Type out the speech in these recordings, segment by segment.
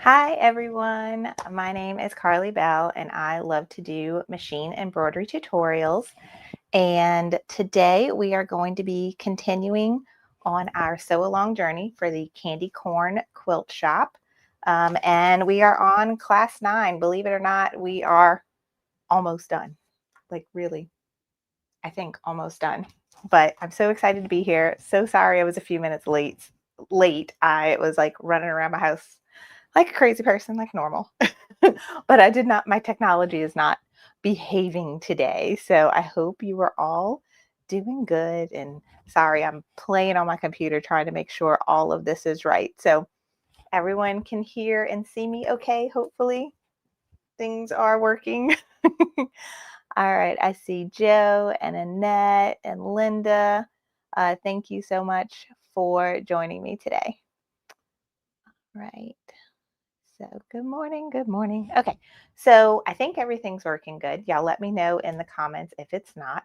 Hi everyone, my name is Carly Bell and I love to do machine embroidery tutorials. And today we are going to be continuing on our sew along journey for the Candy Corn Quilt Shop. And we are on class 9. Believe it or not, we are almost done. Like really, I think almost done. But I'm so excited to be here. So sorry I was a few minutes late. I was like running around my house like a crazy person, like normal. But my technology is not behaving today. So I hope you are all doing good. And sorry, I'm playing on my computer trying to make sure all of this is right. So everyone can hear and see me okay, hopefully. Things are working. All right, I see Joe and Annette and Linda. Thank you so much for joining me today. Right. So good morning, good morning. Okay, so I think everything's working good. Y'all let me know in the comments if it's not.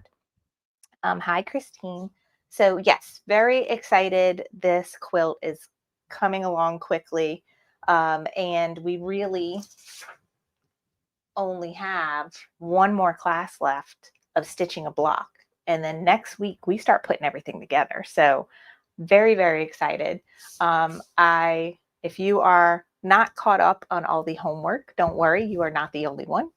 Hi, Christine. So yes, very excited. This quilt is coming along quickly. And we really only have one more class left of stitching a block. And then next week we start putting everything together. So very, very excited. If you are not caught up on all the homework, don't worry, you are not the only one.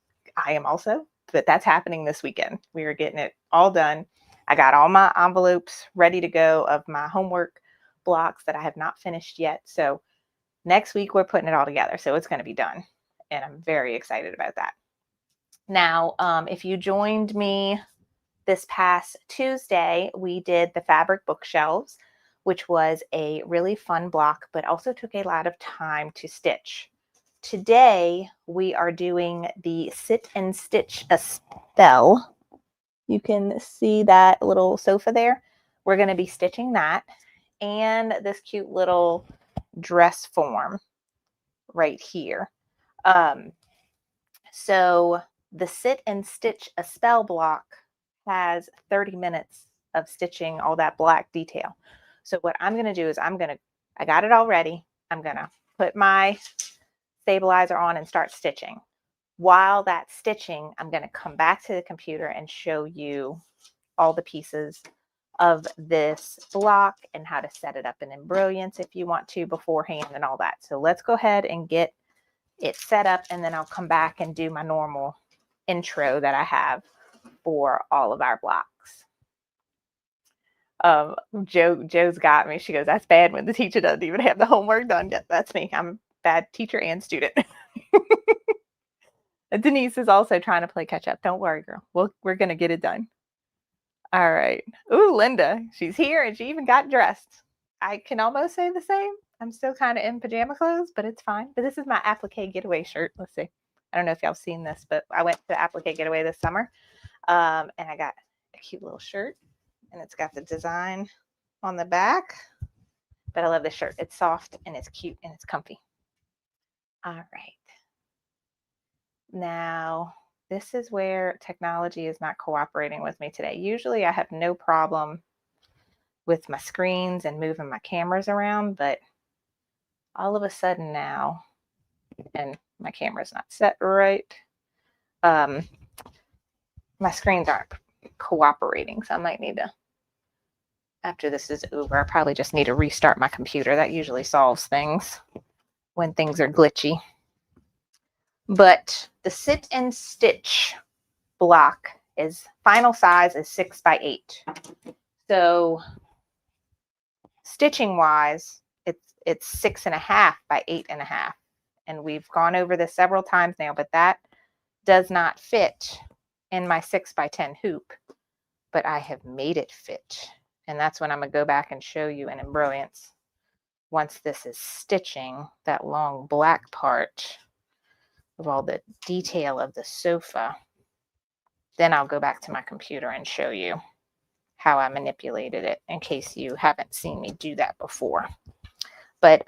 I am also, but that's happening this weekend. We are getting it all done. I got all my envelopes ready to go of my homework blocks that I have not finished yet. So next week we're putting it all together. So it's going to be done. And I'm very excited about that. Now, if you joined me this past Tuesday, we did the fabric bookshelves, which was a really fun block, but also took a lot of time to stitch. Today, we are doing the Sit and Stitch a Spell. You can see that little sofa there. We're going to be stitching that and this cute little dress form right here. So the Sit and Stitch a Spell block has 30 minutes of stitching all that black detail. So what I'm going to do is I got it all ready. I'm going to put my stabilizer on and start stitching. While that's stitching, I'm going to come back to the computer and show you all the pieces of this block and how to set it up in embroidiance if you want to beforehand and all that. So let's go ahead and get it set up, and then I'll come back and do my normal intro that I have for all of our blocks. Joe's got me. She goes, that's bad when the teacher doesn't even have the homework done yet. That's me. I'm a bad teacher and student. Denise is also trying to play catch up. Don't worry, girl. We're going to get it done. All right. Ooh, Linda, she's here and she even got dressed. I can almost say the same. I'm still kind of in pajama clothes, but it's fine. But this is my applique getaway shirt. Let's see. I don't know if y'all seen this, but I went to applique getaway this summer. And I got a cute little shirt and it's got the design on the back. But I love this shirt. It's soft and it's cute and it's comfy. All right. Now, this is where technology is not cooperating with me today. Usually I have no problem with my screens and moving my cameras around, but all of a sudden now, and my camera's not set right, my screens aren't cooperating. So I might need to, after this is over, I probably just need to restart my computer. That usually solves things when things are glitchy. But the Sit and Stitch block is final size is 6 by 8. So stitching wise, it's 6.5 by 8.5. And we've gone over this several times now, but that does not fit in my 6 by 10 hoop, but I have made it fit. And that's when I'm going to go back and show you in embroidiance. Once this is stitching, that long black part of all the detail of the sofa, then I'll go back to my computer and show you how I manipulated it in case you haven't seen me do that before. But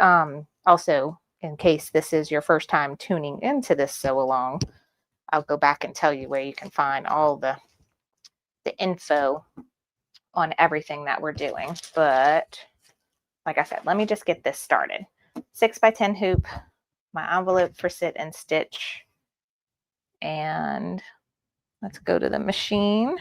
also, in case this is your first time tuning into this sew along, I'll go back and tell you where you can find all the info on everything that we're doing. But like I said, let me just get this started. 6 by 10 hoop, my envelope for sit and stitch. And let's go to the machine.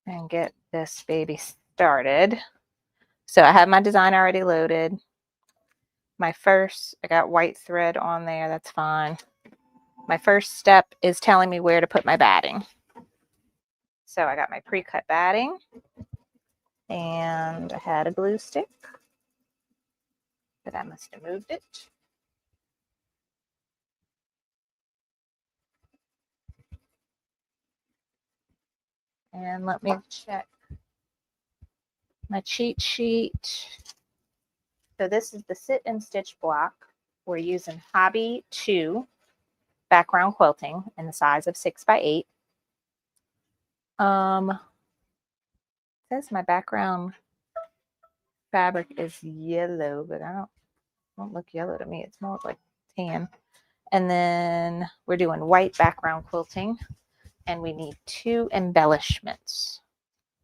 And get this baby started. So I have my design already loaded. I got white thread on there, that's fine. My first step is telling me where to put my batting. So I got my pre-cut batting, and I had a glue stick, but I must have moved it. And let me check my cheat sheet. So this is the sit and stitch block. We're using Hobby 2 background quilting in the size of 6x8. It says my background fabric is yellow, but I don't look yellow to me. It's more like tan. And then we're doing white background quilting, and we need 2 embellishments.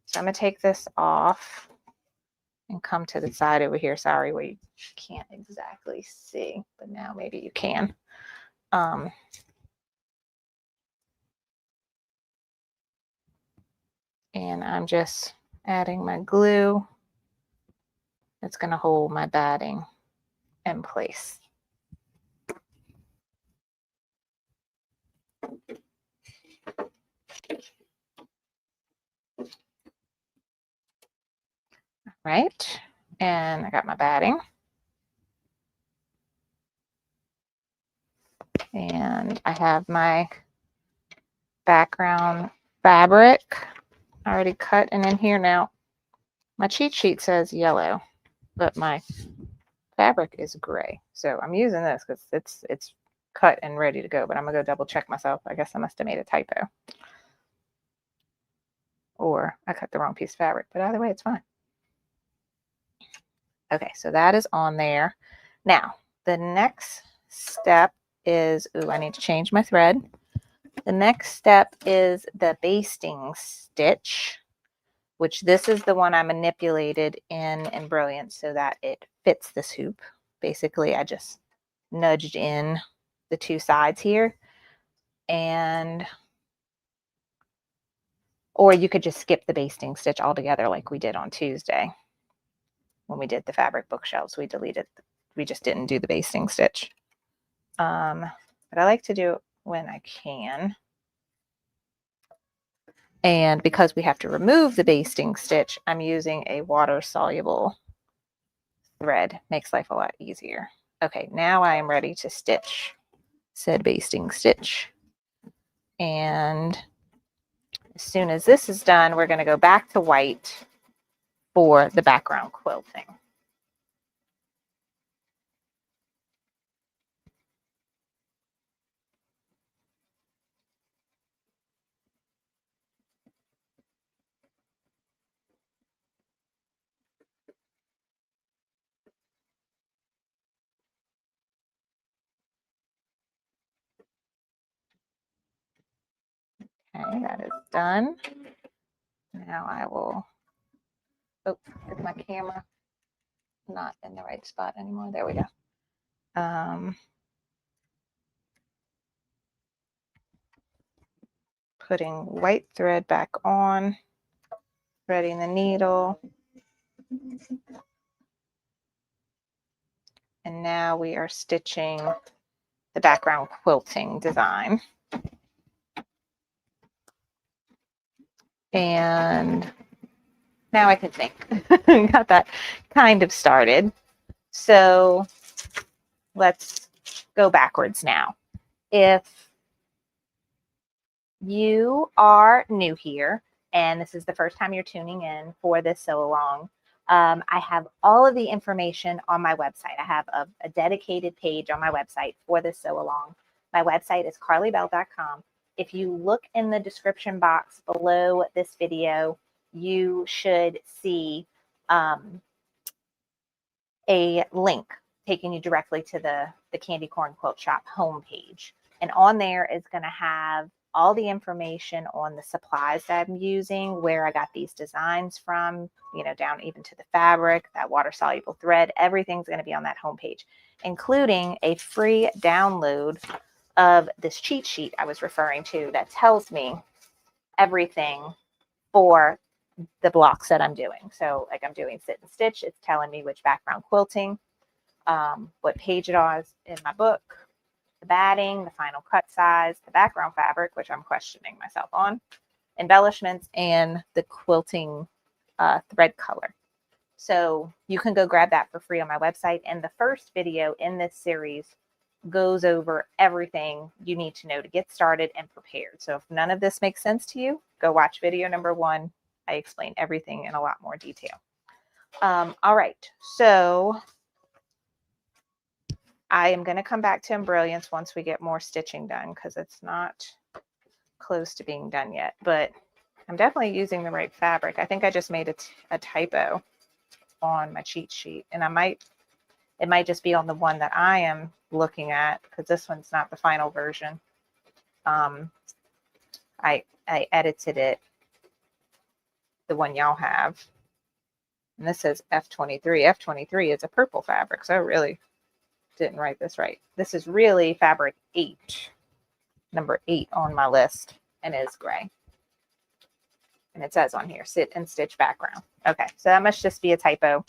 So I'm going to take this off and come to the side over here. Sorry, where you can't exactly see, but now maybe you can. And I'm just adding my glue. It's going to hold my batting in place. Right, and I got my batting. And I have my background fabric already cut and in here. Now, my cheat sheet says yellow, but my fabric is gray. So I'm using this because it's cut and ready to go, but I'm gonna go double check myself. I guess I must have made a typo. Or I cut the wrong piece of fabric, but either way, it's fine. Okay, so that is on there. Now, the next step is, I need to change my thread. The next step is the basting stitch, which this is the one I manipulated in Brilliant so that it fits this hoop. Basically, I just nudged in the 2 sides here, and or you could just skip the basting stitch altogether like we did on Tuesday when we did the fabric bookshelves. We just didn't do the basting stitch. But I like to do it when I can. And because we have to remove the basting stitch, I'm using a water-soluble thread. Makes life a lot easier. Okay, now I am ready to stitch said basting stitch. And as soon as this is done, we're going to go back to white for the background quilting. Okay, that is done. Now I will, is my camera not in the right spot anymore? There we go. Putting white thread back on, threading the needle. And now we are stitching the background quilting design. And now I can think. Got that kind of started. So let's go backwards now. If you are new here and this is the first time you're tuning in for this sew along, I have all of the information on my website. I have a dedicated page on my website for this sew along. My website is carlybell.com. If you look in the description box below this video, you should see a link taking you directly to the Candy Corn Quilt Shop homepage. And on there is going to have all the information on the supplies that I'm using, where I got these designs from, you know, down even to the fabric, that water soluble thread, everything's going to be on that homepage, including a free download of this cheat sheet I was referring to that tells me everything for the blocks that I'm doing. So like I'm doing sit and stitch, it's telling me which background quilting, what page it is in my book, the batting, the final cut size, the background fabric, which I'm questioning myself on, embellishments, and the quilting thread color. So you can go grab that for free on my website. And the first video in this series goes over everything you need to know to get started and prepared. So if none of this makes sense to you, go watch video number 1. I explain everything in a lot more detail. All right, so I am going to come back to Embrilliance once we get more stitching done, because it's not close to being done yet, but I'm definitely using the right fabric. I think I just made a typo on my cheat sheet, and it might just be on the one that I am looking at, because this one's not the final version. I edited it, the one y'all have, and this says F23. F23 is a purple fabric, so I really didn't write this right. This is really fabric 8, number 8 on my list, and is gray. And it says on here, sit and stitch background. Okay, so that must just be a typo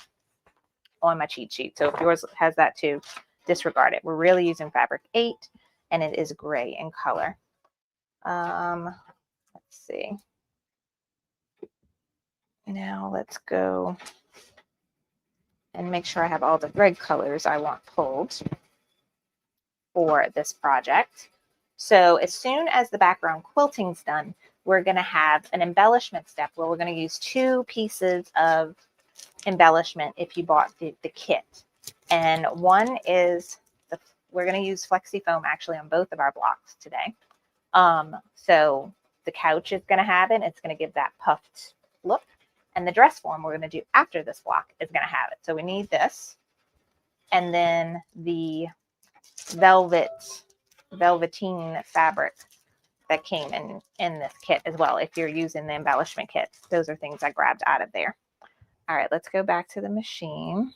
on my cheat sheet. So if yours has that too, disregard it. We're really using fabric 8, and it is gray in color. Let's see. Now let's go and make sure I have all the thread colors I want pulled for this project. So as soon as the background quilting's done, we're going to have an embellishment step where we're going to use 2 pieces of embellishment if you bought the kit. And one is, we're going to use flexi foam actually on both of our blocks today. So the couch is going to have it. It's going to give that puffed look. And the dress form we're going to do after this block is going to have it. So we need this. And then the velveteen fabric that came in this kit as well. If you're using the embellishment kit, those are things I grabbed out of there. All right, let's go back to the machine.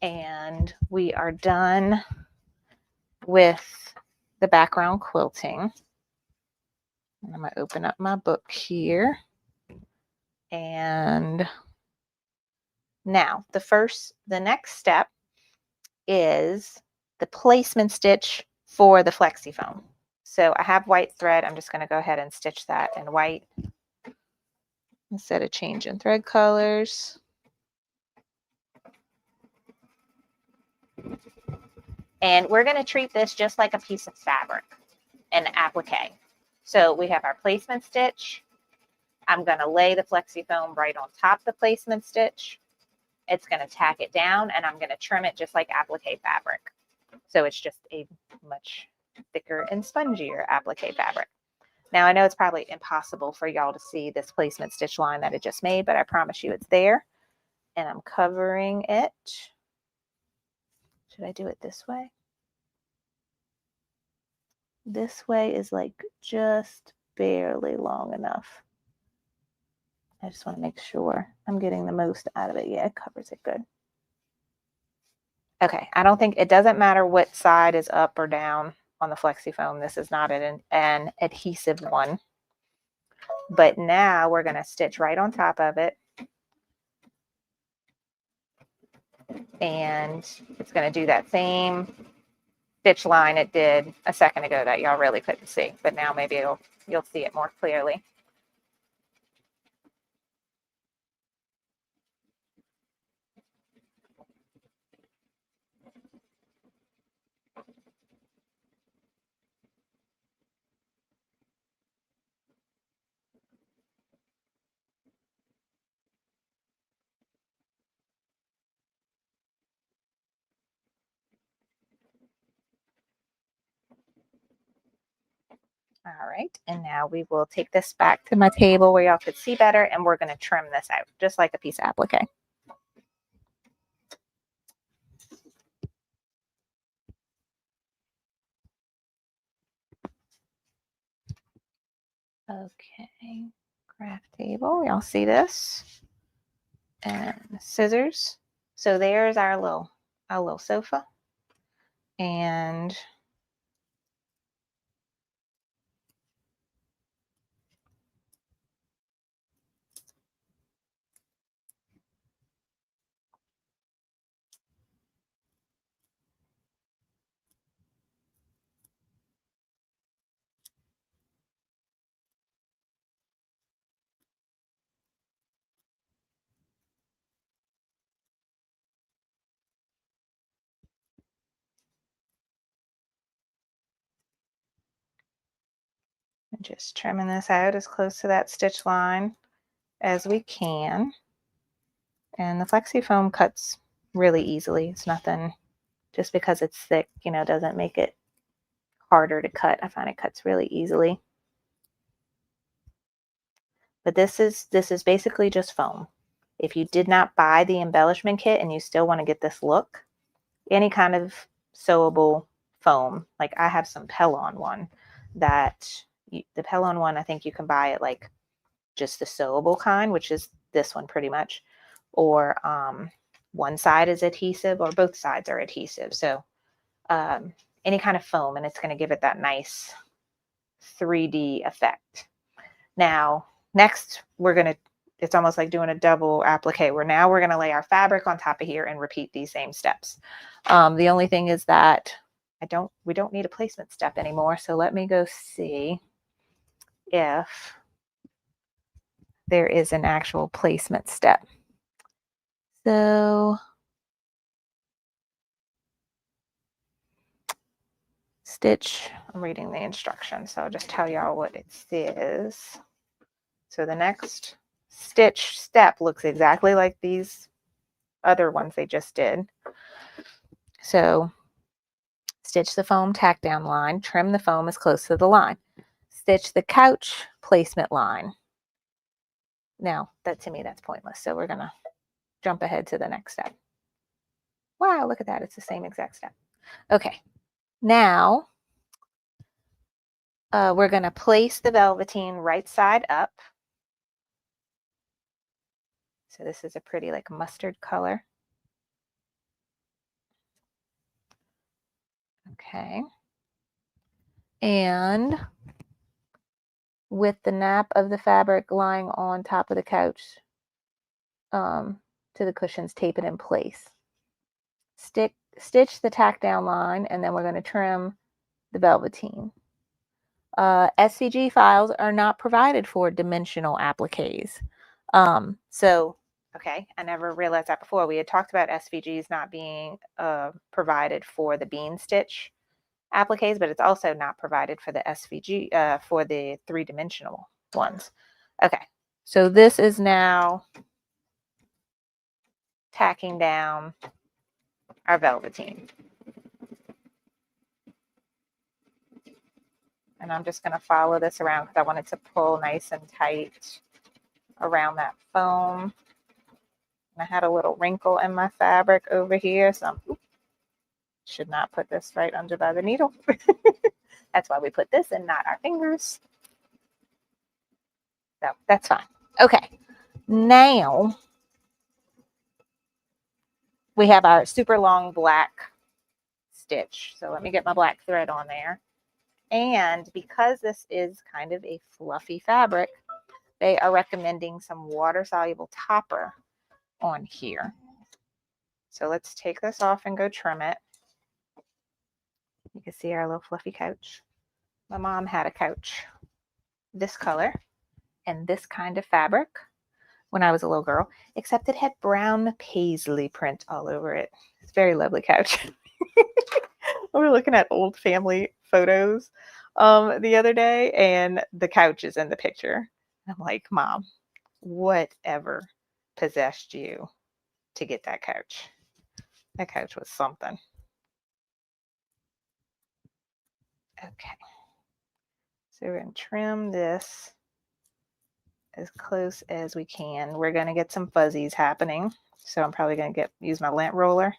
And we are done with the background quilting. I'm going to open up my book here. And now the next step is the placement stitch for the flexi foam. So I have white thread. I'm just going to go ahead and stitch that in white instead of changing thread colors. And we're going to treat this just like a piece of fabric, an applique. So we have our placement stitch. I'm going to lay the flexi foam right on top of the placement stitch. It's going to tack it down, and I'm going to trim it just like applique fabric. So it's just a much thicker and spongier applique fabric. Now I know it's probably impossible for y'all to see this placement stitch line that I just made, but I promise you it's there. And I'm covering it. Should I do it this way? This way is like just barely long enough. I just want to make sure I'm getting the most out of it. Yeah, it covers it good. Okay, I don't think, it doesn't matter what side is up or down on the flexi foam. This is not an adhesive one. But now we're going to stitch right on top of it. And it's going to do that same stitch line it did a second ago that y'all really couldn't see. But now maybe you'll see it more clearly. All right, and now we will take this back to my table where y'all could see better, and we're going to trim this out just like a piece of applique. Okay, craft table. Y'all see this? And scissors. So there's our little sofa. And just trimming this out as close to that stitch line as we can. And the flexi foam cuts really easily. It's nothing, just because it's thick, doesn't make it harder to cut. I find it cuts really easily. But this is basically just foam. If you did not buy the embellishment kit and you still want to get this look, any kind of sewable foam, like I have some Pellon one the Pellon one, I think you can buy it like just the sewable kind, which is this one pretty much, or one side is adhesive or both sides are adhesive. So any kind of foam, and it's going to give it that nice 3D effect. Now, next it's almost like doing a double applique, where now we're going to lay our fabric on top of here and repeat these same steps. The only thing is that we don't need a placement step anymore. So let me go see if there is an actual placement step. So stitch, I'm reading the instructions, so I'll just tell y'all what it says. So the next stitch step looks exactly like these other ones they just did. So stitch the foam tack down line, trim the foam as close to the line. Stitch the couch placement line. Now, to me, that's pointless. So we're going to jump ahead to the next step. Wow, look at that. It's the same exact step. Okay. Now, we're going to place the velveteen right side up. So this is a pretty like mustard color. Okay. And with the nap of the fabric lying on top of the couch to the cushions, tape it in place. Stitch the tack down line, and then we're going to trim the velveteen. SVG files are not provided for dimensional appliques. Okay, I never realized that before. We had talked about SVGs not being provided for the bean stitch appliques, but it's also not provided for the SVG, for the 3-dimensional ones. Okay, so this is now tacking down our velveteen. And I'm just going to follow this around because I want it to pull nice and tight around that foam. And I had a little wrinkle in my fabric over here, so should not put this right under by the needle. That's why we put this and not our fingers. So that's fine. Okay, now we have our super long black stitch. So let me get my black thread on there. And because this is kind of a fluffy fabric, they are recommending some water-soluble topper on here. So let's take this off and go trim it. You can see our little fluffy couch. My mom had a couch this color and this kind of fabric when I was a little girl, except it had brown paisley print all over it. It's a very lovely couch. We were looking at old family photos the other day, and the couch is in the picture. I'm like, Mom, whatever possessed you to get that couch? That couch was something. Okay. So we're going to trim this as close as we can. We're going to get some fuzzies happening. So I'm probably going to use my lint roller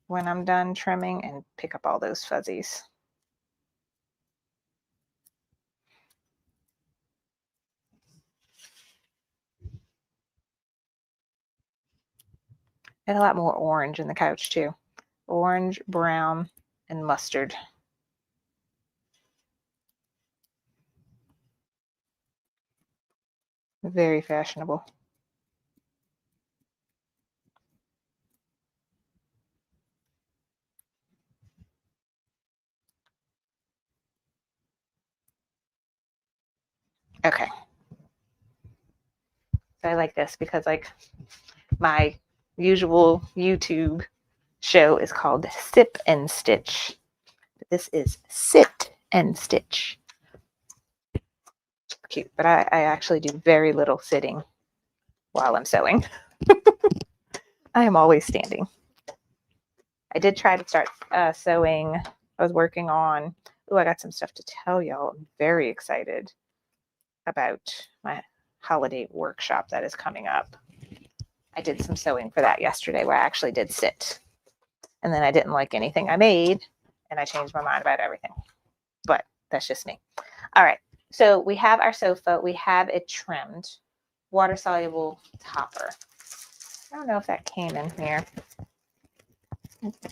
when I'm done trimming and pick up all those fuzzies. And a lot more orange in the couch too. Orange, brown, and mustard. Very fashionable. Okay. So I like this because like my usual YouTube show is called Sip and Stitch. But this is Sit and Stitch. Cute, but I actually do very little sitting while I'm sewing. I am always standing. I did try to start sewing. I was working on, I got some stuff to tell y'all. I'm very excited about my holiday workshop that is coming up. I did some sewing for that yesterday where I actually did sit. And then I didn't like anything I made and I changed my mind about everything. But that's just me. All right. So we have our sofa. We have it trimmed. Water soluble topper. I don't know if that came in here.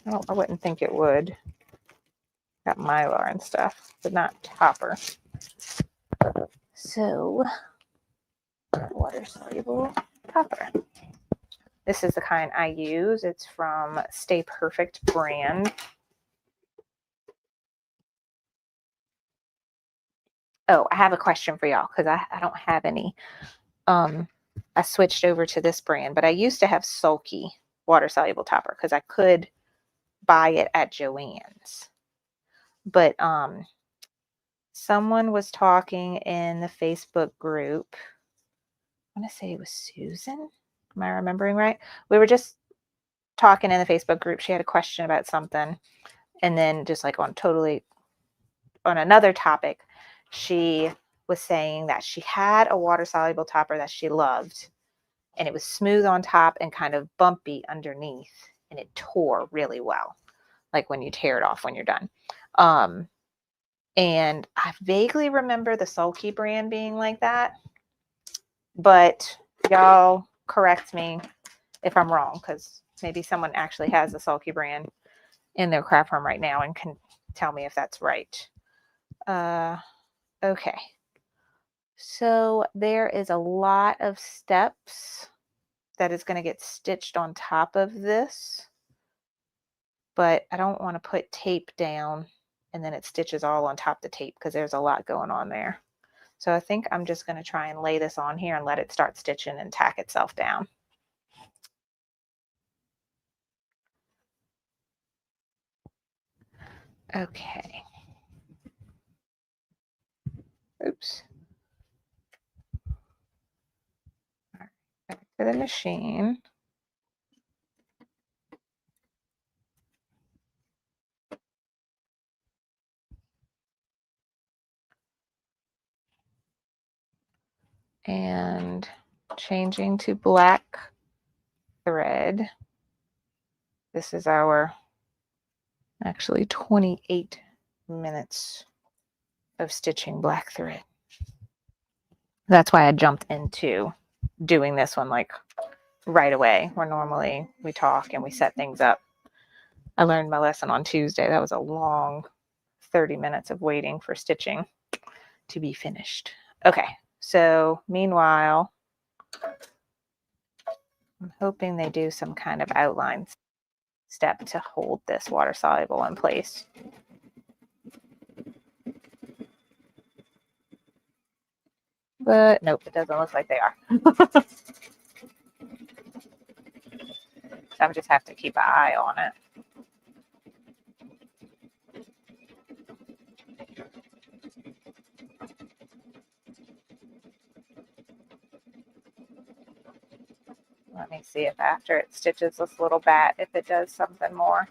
I wouldn't think it would. Got Mylar and stuff, but not topper. So, water soluble topper. This is the kind I use. It's from Stay Perfect brand. Oh, I have a question for y'all because I don't have any. I switched over to this brand, but I used to have Sulky water soluble topper because I could buy it at Joann's. But someone was talking in the Facebook group. I want to say it was Susan. Am I remembering right? We were just talking in the Facebook group. She had a question about something. And then just like on another topic, she was saying that she had a water soluble topper that she loved. And it was smooth on top and kind of bumpy underneath. And it tore really well. Like when you tear it off when you're done. And I vaguely remember the Sulky brand being like that. But y'all correct me if I'm wrong, because maybe someone actually has the Sulky brand in their craft room right now and can tell me if that's right. Okay. So there is a lot of steps that is going to get stitched on top of this, but I don't want to put tape down and then it stitches all on top of the tape because there's a lot going on there. So I think I'm just going to try and lay this on here and let it start stitching and tack itself down. Okay. Oops. All right. Back to the machine. And changing to black thread. This is our actually 28 minutes of stitching black thread. That's why I jumped into doing this one like right away, where normally we talk and we set things up. I learned my lesson on Tuesday. That was a long 30 minutes of waiting for stitching to be finished. Okay, so meanwhile, I'm hoping they do some kind of outline step to hold this water soluble in place. But nope, it doesn't look like they are. So I just have to keep an eye on it. Let me see if after it stitches this little bat, if it does something more.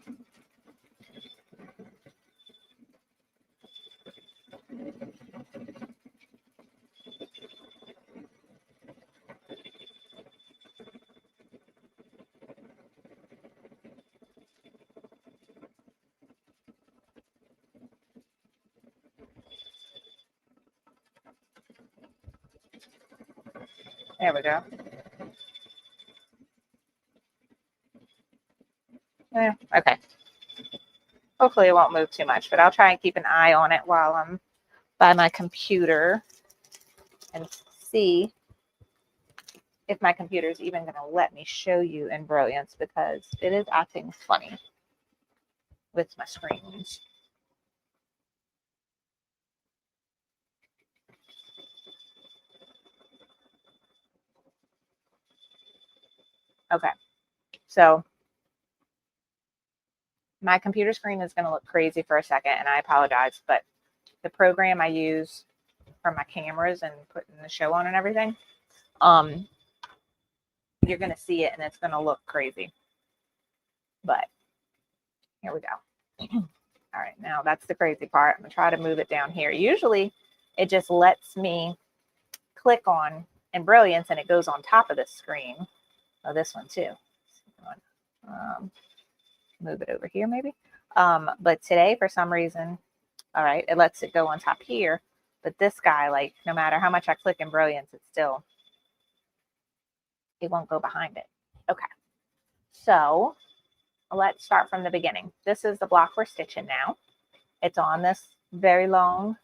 There we go. Okay. Hopefully it won't move too much, but I'll try and keep an eye on it while I'm by my computer and see if my computer is even going to let me show you in Brilliance, because it is acting funny with my screens. Okay, so my computer screen is going to look crazy for a second, and I apologize, but the program I use for my cameras and putting the show on and everything, you're going to see it and it's going to look crazy. But here we go. All right, now that's the crazy part. I'm going to try to move it down here. Usually it just lets me click on in Brilliance and it goes on top of the screen. Oh, this one too. Move it over here maybe. But today, for some reason, all right, it lets it go on top here. But this guy, like, no matter how much I click in Brilliance, it won't go behind it. Okay, so let's start from the beginning. This is the block we're stitching now. It's on this very long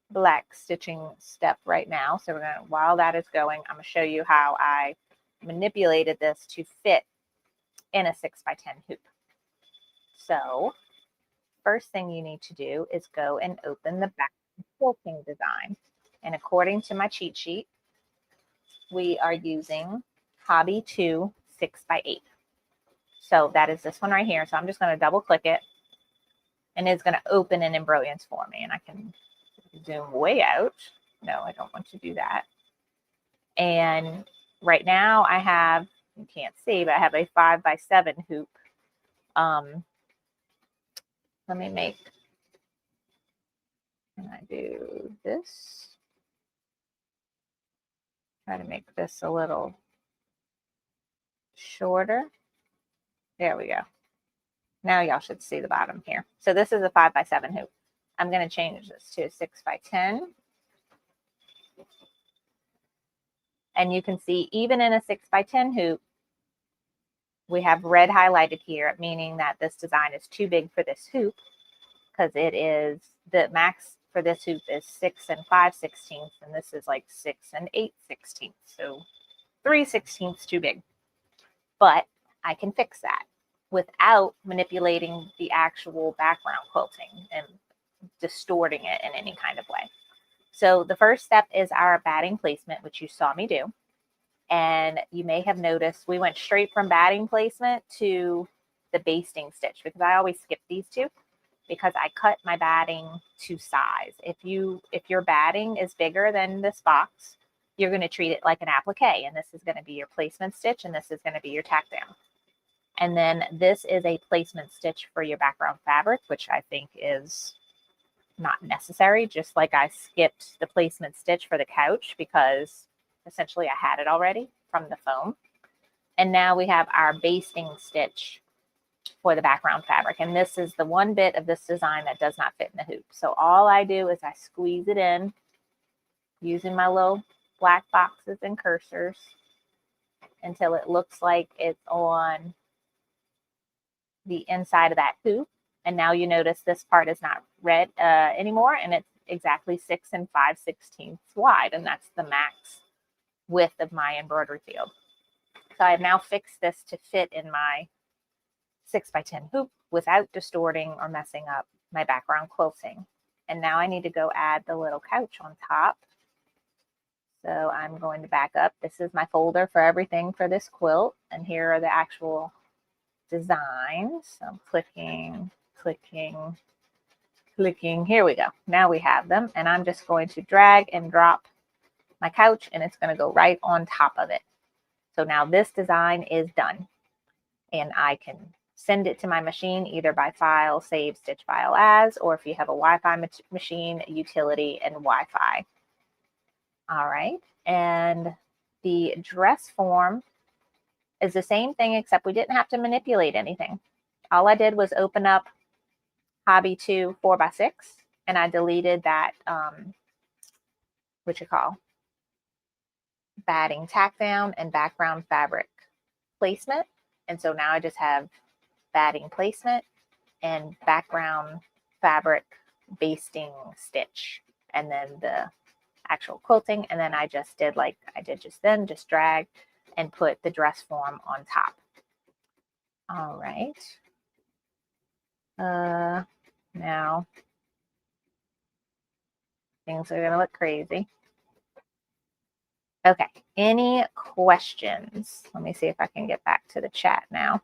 black stitching step right now. So we're going to, while that is going, I'm going to show you how I manipulated this to fit in a 6x10 hoop. So first thing you need to do is go and open the back quilting design. And according to my cheat sheet, we are using Hobby 2 6x8. So that is this one right here. So I'm just going to double click it and it's going to open in Brilliance for me. And I can zoom way out. No, I don't want to do that. And right now I have, you can't see, but I have a 5x7 hoop. Let me make, can I do this? Try to make this a little shorter. There we go. Now y'all should see the bottom here. So this is a 5x7 hoop. I'm going to change this to a 6x10. And you can see even in a 6x10 hoop, we have red highlighted here, meaning that this design is too big for this hoop, because it is, the max for this hoop is 6 5/16, and this is like 6 8/16. So 3/16 too big. But I can fix that without manipulating the actual background quilting and distorting it in any kind of way. So the first step is our batting placement, which you saw me do. And you may have noticed we went straight from batting placement to the basting stitch, because I always skip these two because I cut my batting to size. If your batting is bigger than this box, you're going to treat it like an applique, and this is going to be your placement stitch, and this is going to be your tack down. And then this is a placement stitch for your background fabric, which I think is not necessary, just like I skipped the placement stitch for the couch because essentially I had it already from the foam. And now we have our basting stitch for the background fabric. And this is the one bit of this design that does not fit in the hoop. So all I do is I squeeze it in using my little black boxes and cursors until it looks like it's on the inside of that hoop. And now you notice this part is not red anymore, and it's exactly 6 5/16 wide, and that's the max width of my embroidery field. So I have now fixed this to fit in my 6x10 hoop without distorting or messing up my background quilting. And now I need to go add the little couch on top. So I'm going to back up. This is my folder for everything for this quilt, and here are the actual designs. So I'm clicking. Here we go. Now we have them, and I'm just going to drag and drop my couch, and it's going to go right on top of it. So now this design is done, and I can send it to my machine either by file, save, stitch file as, or if you have a Wi-Fi machine, utility, and Wi-Fi. All right, and the dress form is the same thing, except we didn't have to manipulate anything. All I did was open up Hobby 2 4x6, and I deleted that, batting tack down and background fabric placement. And so now I just have batting placement and background fabric basting stitch, and then the actual quilting. And then I just did like I did just then, just drag and put the dress form on top. All right. Now things are gonna look crazy. Okay, any questions? Let me see if I can get back to the chat now.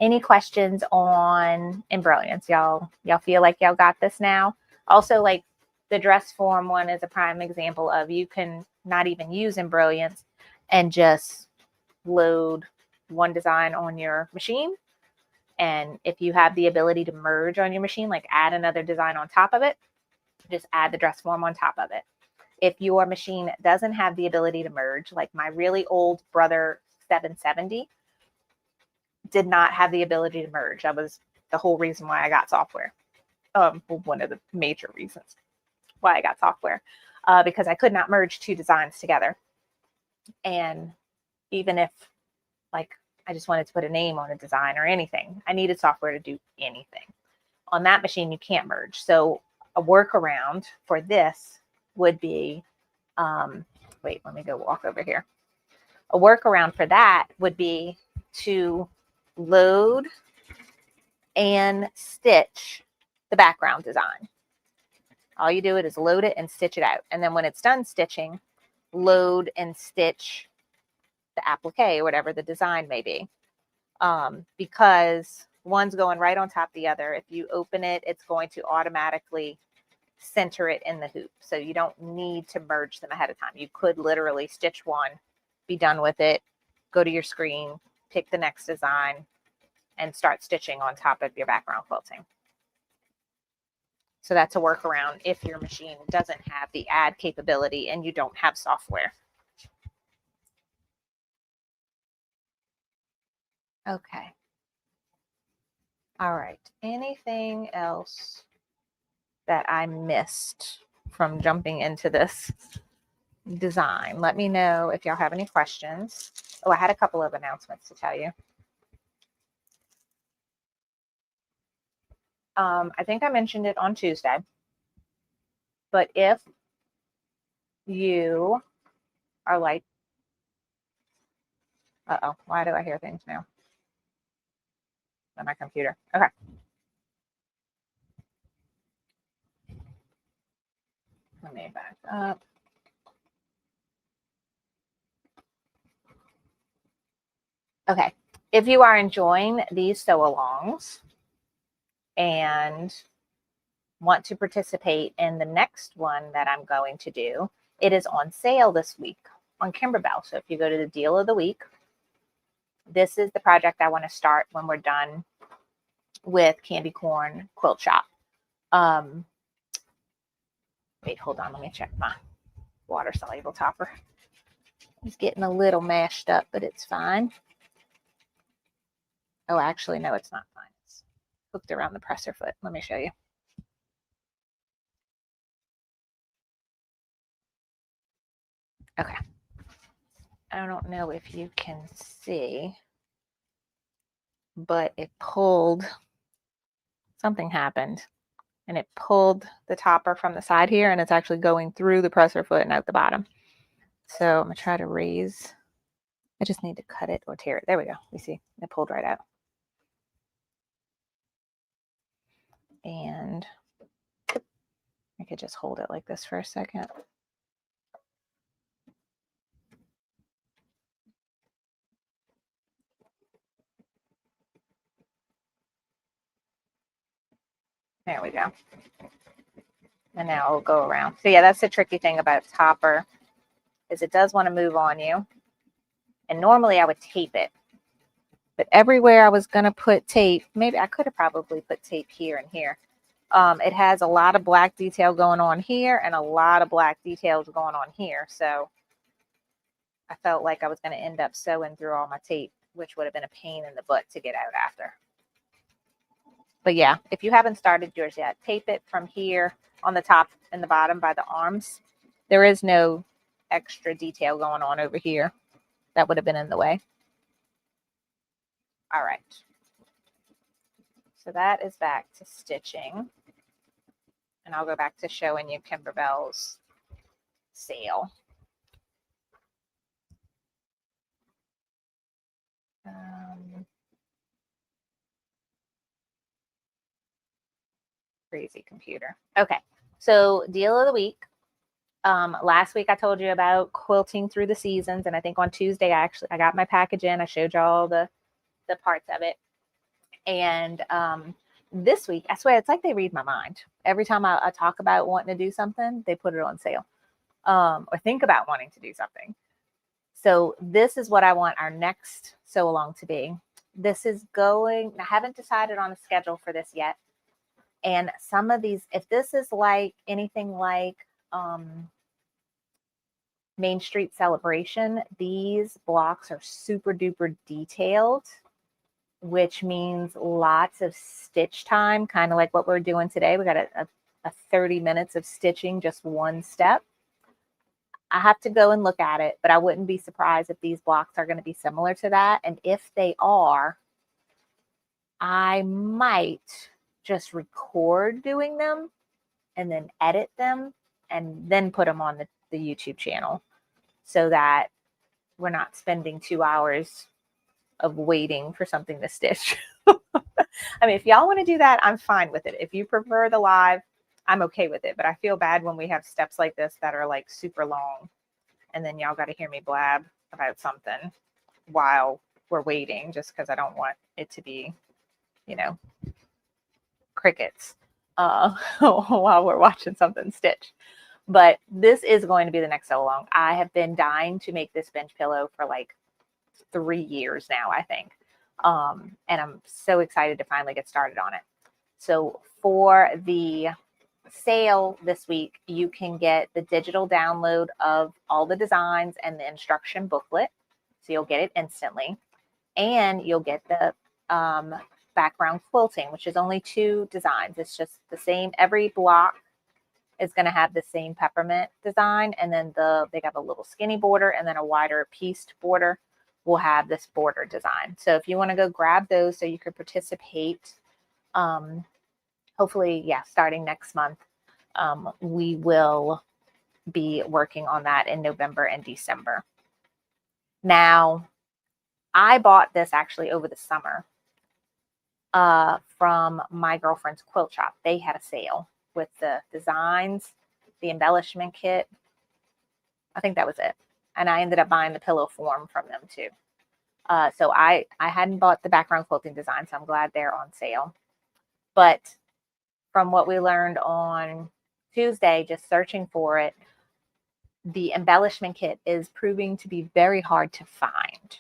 Any questions on Embrilliance? Y'all feel like y'all got this now? Also, like the dress form one is a prime example of you can not even use Embrilliance and just load one design on your machine. And if you have the ability to merge on your machine, like add another design on top of it, just add the dress form on top of it. If your machine doesn't have the ability to merge, like my really old Brother 770 did not have the ability to merge. That was the whole reason why I got software. One of the major reasons why I got software, because I could not merge two designs together. And even if like I just wanted to put a name on a design or anything, I needed software to do anything. On that machine, you can't merge. So a workaround for this would be, wait, let me go walk over here. A workaround for that would be to load and stitch the background design. All you do is load it and stitch it out. And then when it's done stitching, load and stitch the applique or whatever the design may be. Because one's going right on top of the other. If you open it, it's going to automatically center it in the hoop. So you don't need to merge them ahead of time. You could literally stitch one, be done with it, go to your screen, pick the next design, and start stitching on top of your background quilting. So that's a workaround if your machine doesn't have the add capability and you don't have software. Okay. All right. Anything else that I missed from jumping into this design? Let me know if y'all have any questions. Oh, I had a couple of announcements to tell you. I think I mentioned it on Tuesday, but if you are like, uh-oh, why do I hear things now on my computer? Okay. Let me back up. Okay. If you are enjoying these sew-alongs and want to participate in the next one that I'm going to do, it is on sale this week on Kimberbell. So if you go to the deal of the week, this is the project I want to start when we're done with Candy Corn Quilt Shoppe. Wait, hold on. Let me check my water soluble topper. It's getting a little mashed up, but it's fine. Oh, actually, no, it's not fine. It's hooked around the presser foot. Let me show you. Okay. I don't know if you can see, but it pulled, something happened, and it pulled the topper from the side here, and it's actually going through the presser foot and out the bottom. So I'm going to try to raise. I just need to cut it or tear it. There we go. You see, it pulled right out. And I could just hold it like this for a second. There we go. And now I'll go around. So yeah, that's the tricky thing about a topper, is it does want to move on you. And normally I would tape it. But everywhere I was going to put tape, maybe I could have probably put tape here and here. It has a lot of black detail going on here and a lot of black details going on here. So I felt like I was going to end up sewing through all my tape, which would have been a pain in the butt to get out after. But yeah, if you haven't started yours yet, tape it from here on the top and the bottom by the arms. There is no extra detail going on over here that would have been in the way. All right. So that is back to stitching. And I'll go back to showing you Kimberbell's sale. Crazy computer. Okay, so deal of the week. Last week I told you about quilting through the seasons, and I think on Tuesday I got my package in. I showed you all the parts of it. And this week, I swear, it's like they read my mind. Every time I talk about wanting to do something, they put it on sale, or think about wanting to do something. So this is what I want our next sew along to be. This is going, I haven't decided on a schedule for this yet. And some of these, if this is like anything like Main Street Celebration, these blocks are super duper detailed, which means lots of stitch time, kind of like what we're doing today. We got a 30 minutes of stitching, just one step. I have to go and look at it, but I wouldn't be surprised if these blocks are going to be similar to that. And if they are, I might just record doing them and then edit them and then put them on the YouTube channel so that we're not spending 2 hours of waiting for something to stitch. I mean, if y'all want to do that, I'm fine with it. If you prefer the live, I'm okay with it. But I feel bad when we have steps like this that are like super long and then y'all got to hear me blab about something while we're waiting, just because I don't want it to be, you know, crickets while we're watching something stitch. But this is going to be the next sew along. I have been dying to make this bench pillow for like 3 years now, I think. And I'm so excited to finally get started on it. So for the sale this week, you can get the digital download of all the designs and the instruction booklet. So you'll get it instantly. And you'll get the background quilting, which is only 2 designs. It's just the same. Every block is going to have the same peppermint design. And then they got a little skinny border and then a wider pieced border will have this border design. So if you want to go grab those so you could participate, hopefully, yeah, starting next month, we will be working on that in November and December. Now, I bought this actually over the summer from my girlfriend's quilt shop. They had a sale with the designs, the embellishment kit. I think that was it. And I ended up buying the pillow form from them too. So I hadn't bought the background quilting design, so I'm glad they're on sale. But from what we learned on Tuesday, just searching for it, the embellishment kit is proving to be very hard to find.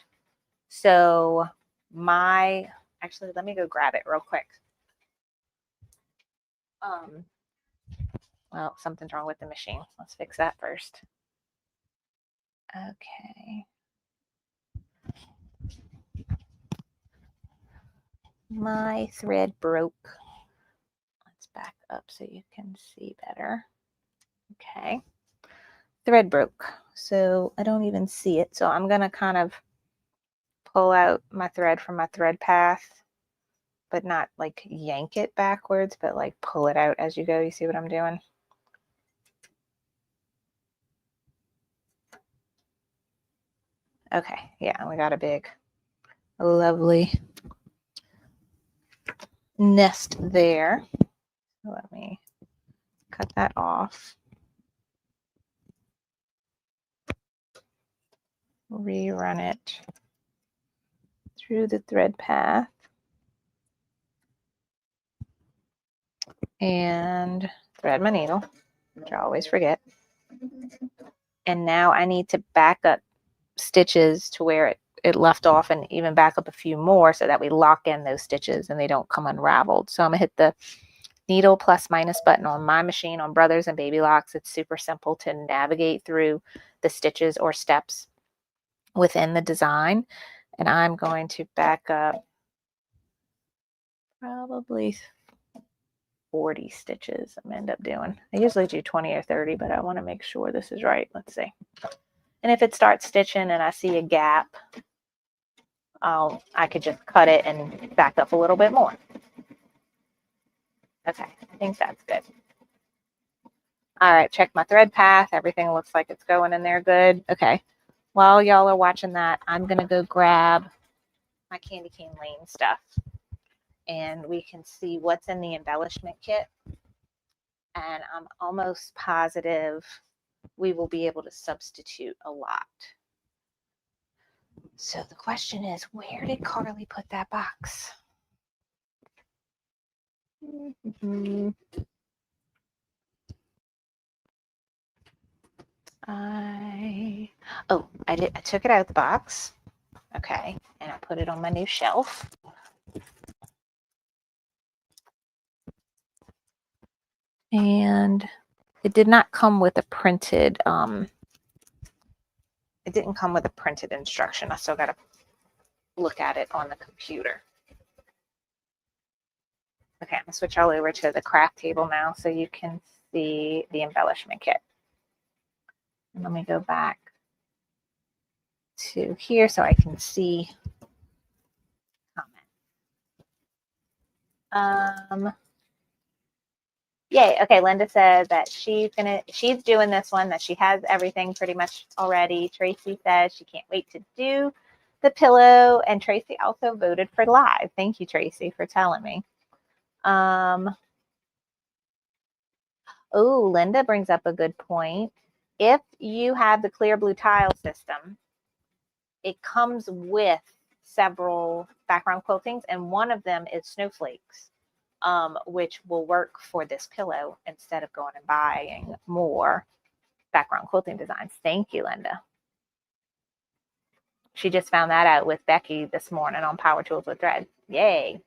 So actually, let me go grab it real quick. Well, something's wrong with the machine. Let's fix that first. Okay. My thread broke. Let's back up so you can see better. Okay. Thread broke. So I don't even see it. So I'm going to kind of pull out my thread from my thread path, but not like yank it backwards, but like pull it out as you go. You see what I'm doing? Okay. Yeah. We got a big, lovely nest there. So let me cut that off. Rerun it through the thread path and thread my needle, which I always forget. And now I need to back up stitches to where it left off and even back up a few more so that we lock in those stitches and they don't come unraveled. So I'm gonna hit the needle plus minus button on my machine on Brothers and Baby Locks. It's super simple to navigate through the stitches or steps within the design. And I'm going to back up probably 40 stitches I'm end up doing. I usually do 20 or 30, but I want to make sure this is right. Let's see. And if it starts stitching and I see a gap, I could just cut it and back up a little bit more. Okay, I think that's good. All right, check my thread path. Everything looks like it's going in there good. Okay, while y'all are watching that, I'm going to go grab my Candy Cane Lane stuff, and we can see what's in the embellishment kit. And I'm almost positive we will be able to substitute a lot. So the question is, where did Carly put that box? I took it out of the box. Okay, and I put it on my new shelf. And it did not come with a printed, it didn't come with a printed instruction. I still got to look at it on the computer. Okay, I'm gonna switch all over to the craft table now so you can see the embellishment kit. And let me go back to here so I can see comment. Yay. Okay, Linda said that she's doing this one, that she has everything pretty much already. Tracy says she can't wait to do the pillow, and Tracy also voted for live. Thank you, Tracy, for telling me. Oh, Linda brings up a good point. If you have the clear blue tile system, it comes with several background quiltings, and one of them is snowflakes, which will work for this pillow instead of going and buying more background quilting designs. Thank you, Linda. She just found that out with Becky this morning on Power Tools with Thread. Yay.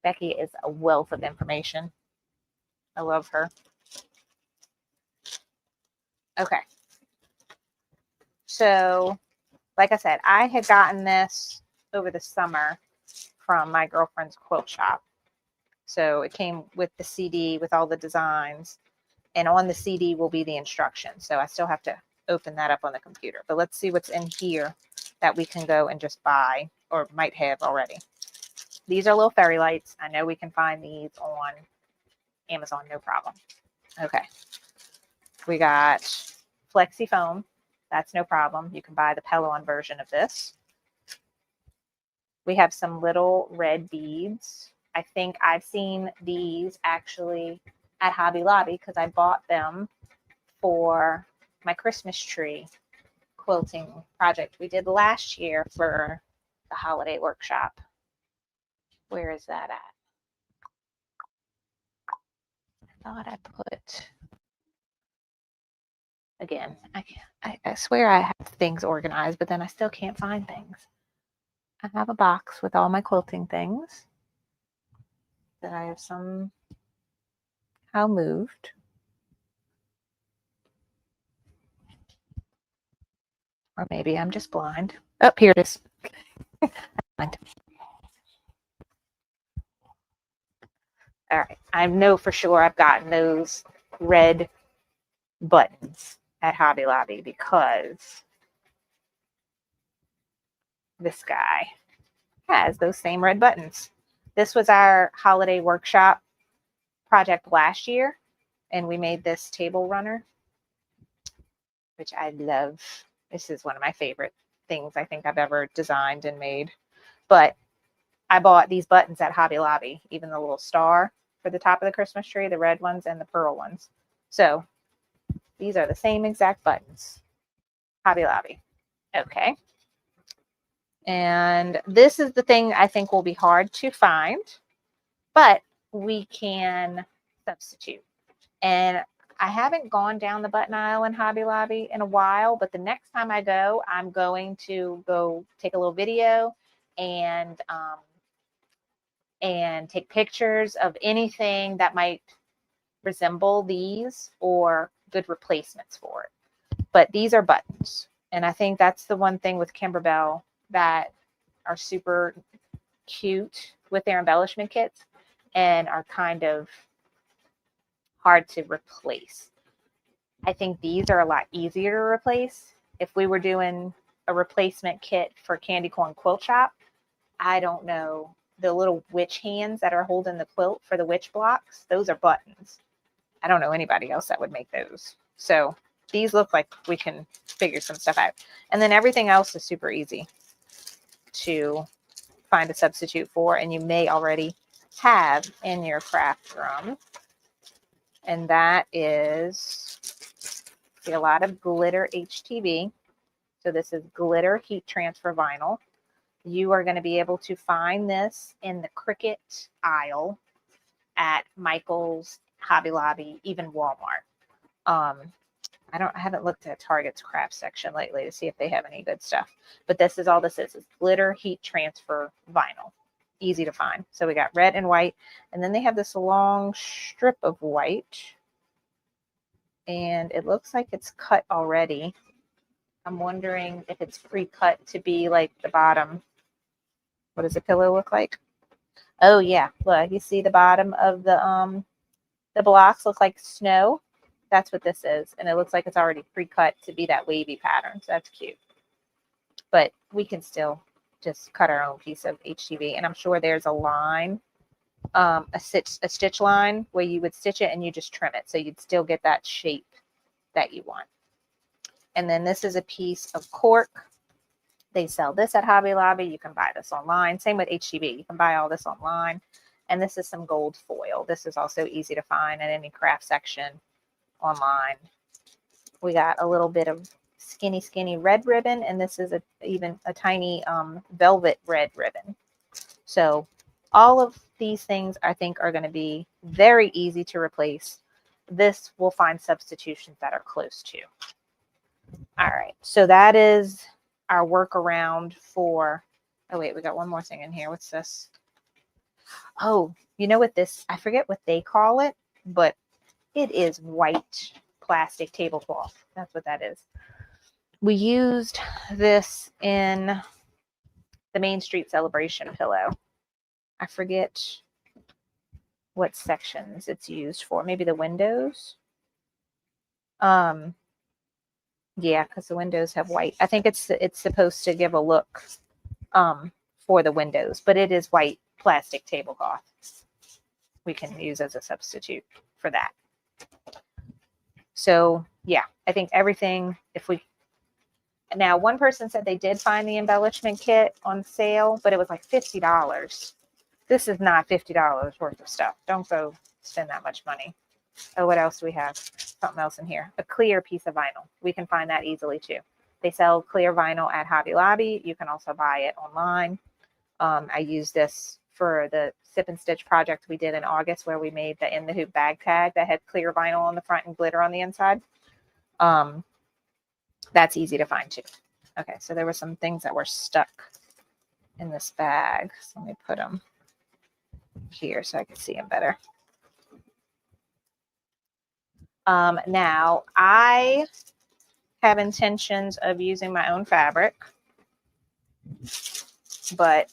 Becky is a wealth of information. I love her. Okay. So, like I said, I had gotten this over the summer from my girlfriend's quilt shop. So it came with the CD with all the designs, and on the CD will be the instructions. So I still have to open that up on the computer. But let's see what's in here that we can go and just buy, or might have already. These are little fairy lights. I know we can find these on Amazon, no problem. Okay. We got Flexi Foam. That's no problem. You can buy the Pellon version of this. We have some little red beads. I think I've seen these actually at Hobby Lobby because I bought them for my Christmas tree quilting project we did last year for the holiday workshop. Where is that at? I thought I put, again, I swear I have things organized, but then I still can't find things. I have a box with all my quilting things that I have somehow moved. Or maybe I'm just blind. Oh, here it is. All right, I know for sure I've gotten those red buttons at Hobby Lobby because this guy has those same red buttons. This was our holiday workshop project last year, and we made this table runner, which I love. This is one of my favorite things I think I've ever designed and made. But I bought these buttons at Hobby Lobby, even the little star for the top of the Christmas tree, the red ones and the pearl ones. So these are the same exact buttons. Hobby Lobby. Okay. And this is the thing I think will be hard to find, but we can substitute. And I haven't gone down the button aisle in Hobby Lobby in a while, but the next time I go, I'm going to go take a little video and take pictures of anything that might resemble these or good replacements for it. But these are buttons. And I think that's the one thing with Kimberbell that are super cute with their embellishment kits and are kind of hard to replace. I think these are a lot easier to replace. If we were doing a replacement kit for Candy Corn Quilt Shoppe. I don't know, the little witch hands that are holding the quilt for the witch blocks, those are buttons. I don't know anybody else that would make those. So these look like we can figure some stuff out. And then everything else is super easy to find a substitute for, and you may already have in your craft room. And that is, see, a lot of glitter HTV. So this is glitter heat transfer vinyl. You are going to be able to find this in the Cricut aisle at Michael's, Hobby Lobby, even Walmart. I haven't looked at Target's craft section lately to see if they have any good stuff. But this is all this is. It's glitter heat transfer vinyl. Easy to find. So we got red and white. And then they have this long strip of white. And it looks like it's cut already. I'm wondering if it's pre-cut to be like the bottom. What does the pillow look like? Oh yeah, look, you see the bottom of the blocks look like snow. That's what this is. And it looks like it's already pre-cut to be that wavy pattern. So that's cute. But we can still just cut our own piece of HTV. And I'm sure there's a line, a stitch line where you would stitch it and you just trim it. So you'd still get that shape that you want. And then this is a piece of cork. They sell this at Hobby Lobby. You can buy this online. Same with HTV. You can buy all this online. And this is some gold foil. This is also easy to find in any craft section online. We got a little bit of skinny red ribbon. And this is even a tiny velvet red ribbon. So all of these things I think are going to be very easy to replace. This will find substitutions that are close to. All right. So that is our workaround for, oh wait, we got one more thing in here. What's this? Oh, you know what this, I forget what they call it, but it is white plastic tablecloth. That's what that is. We used this in the Main Street Celebration pillow. I forget what sections it's used for. Maybe the windows. Yeah, because the windows have white. I think it's supposed to give a look for the windows, but it is white plastic tablecloth. We can use as a substitute for that. So yeah, I think everything, now one person said they did find the embellishment kit on sale, but it was like $50. This is not $50 worth of stuff. Don't go spend that much money. Oh, what else do we have? Something else in here. A clear piece of vinyl. We can find that easily too. They sell clear vinyl at Hobby Lobby. You can also buy it online. I used this for the Sip and Stitch project we did in August where we made the In the Hoop bag tag that had clear vinyl on the front and glitter on the inside. That's easy to find too. Okay, so there were some things that were stuck in this bag. So let me put them here so I can see them better. Now I have intentions of using my own fabric, but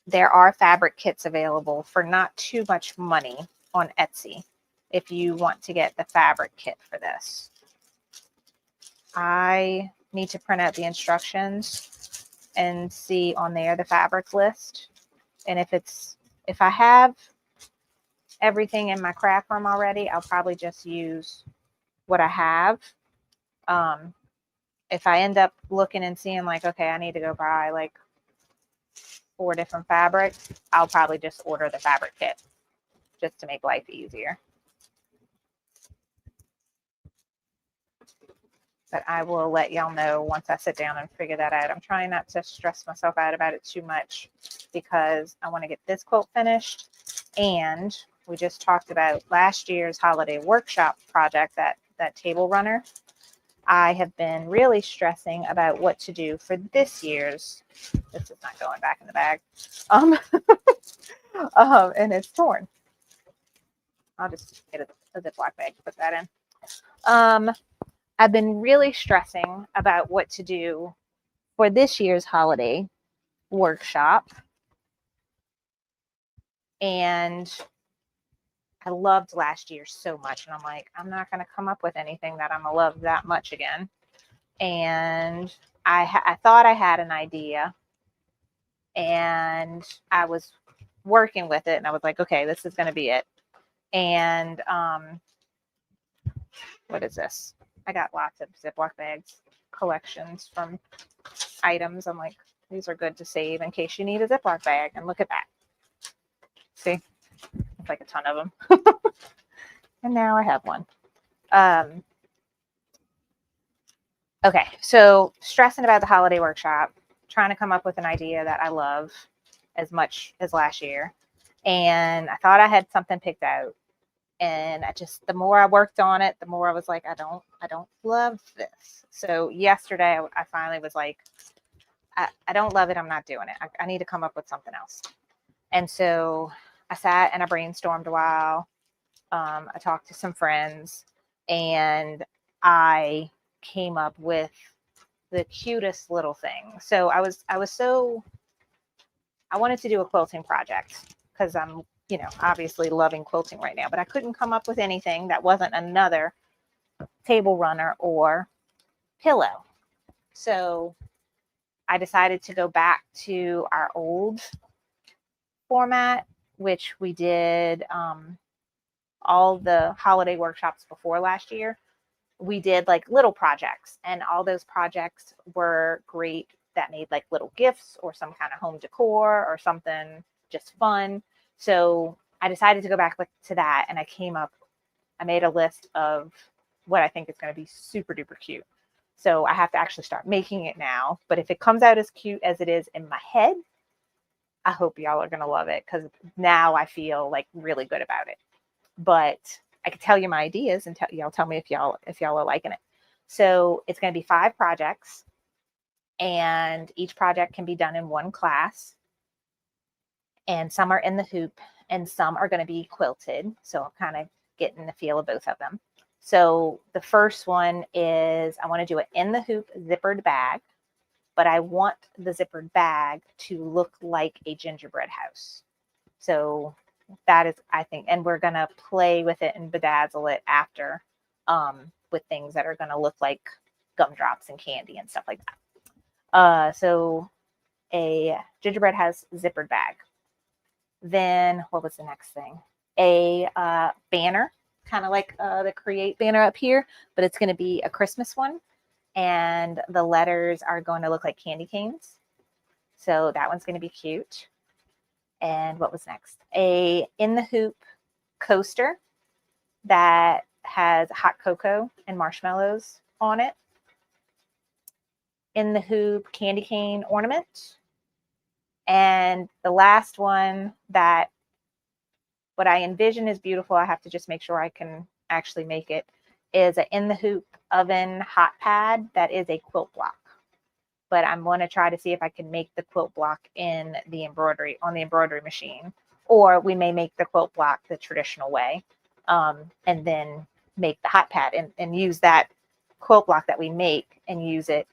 there are fabric kits available for not too much money on Etsy if you want to get the fabric kit for this. I need to print out the instructions and see on there the fabric list. And if I have everything in my craft room already, I'll probably just use what I have. If I end up looking and seeing like, okay, I need to go buy like 4 different fabrics, I'll probably just order the fabric kit just to make life easier. But I will let y'all know once I sit down and figure that out. I'm trying not to stress myself out about it too much because I want to get this quilt finished. And we just talked about last year's holiday workshop project, that table runner. I have been really stressing about what to do for this year's. This is not going back in the bag. And it's torn. I'll just get a Ziploc bag to put that in. I've been really stressing about what to do for this year's holiday workshop. And I loved last year so much. And I'm like, I'm not going to come up with anything that I'm going to love that much again. and I thought I had an idea, and I was working with it, and I was like, okay, this is going to be it. And what is this? I got lots of Ziploc bags collections from items. I'm like, these are good to save in case you need a Ziploc bag. And look at that. See, it's like a ton of them. And now I have one. Okay, so stressing about the holiday workshop, trying to come up with an idea that I love as much as last year. And I thought I had something picked out. And the more I worked on it, the more I was like, I don't love this. So yesterday I finally was like, I don't love it. I'm not doing it. I need to come up with something else. And so I sat and I brainstormed a while. I talked to some friends, and I came up with the cutest little thing. So I wanted to do a quilting project because I'm, obviously loving quilting right now, but I couldn't come up with anything that wasn't another table runner or pillow. So I decided to go back to our old format, which we did all the holiday workshops before last year. We did like little projects, and all those projects were great that made like little gifts or some kind of home decor or something just fun. So I decided to go back to that, and I made a list of what I think is going to be super duper cute. So I have to actually start making it now. But if it comes out as cute as it is in my head, I hope y'all are going to love it, because now I feel like really good about it. But I could tell you my ideas and y'all tell me if y'all are liking it. So it's going to be 5 projects, and each project can be done in one class. And some are in the hoop, and some are going to be quilted. So I'm kind of getting the feel of both of them. So the first one is I want to do it in the hoop zippered bag, but I want the zippered bag to look like a gingerbread house. So that is, I think, and we're going to play with it and bedazzle it after with things that are going to look like gumdrops and candy and stuff like that. So a gingerbread house zippered bag. Then what was the next thing? A banner, kind of like the Create banner up here, but it's going to be a Christmas one. And the letters are going to look like candy canes. So that one's going to be cute. And what was next? A in the hoop coaster that has hot cocoa and marshmallows on it. In the hoop candy cane ornament. And the last one, that what I envision is beautiful, I have to just make sure I can actually make it, is an in the hoop oven hot pad that is a quilt block. But I'm going to try to see if I can make the quilt block on the embroidery machine, or we may make the quilt block the traditional way, and then make the hot pad and use that quilt block that we make and use it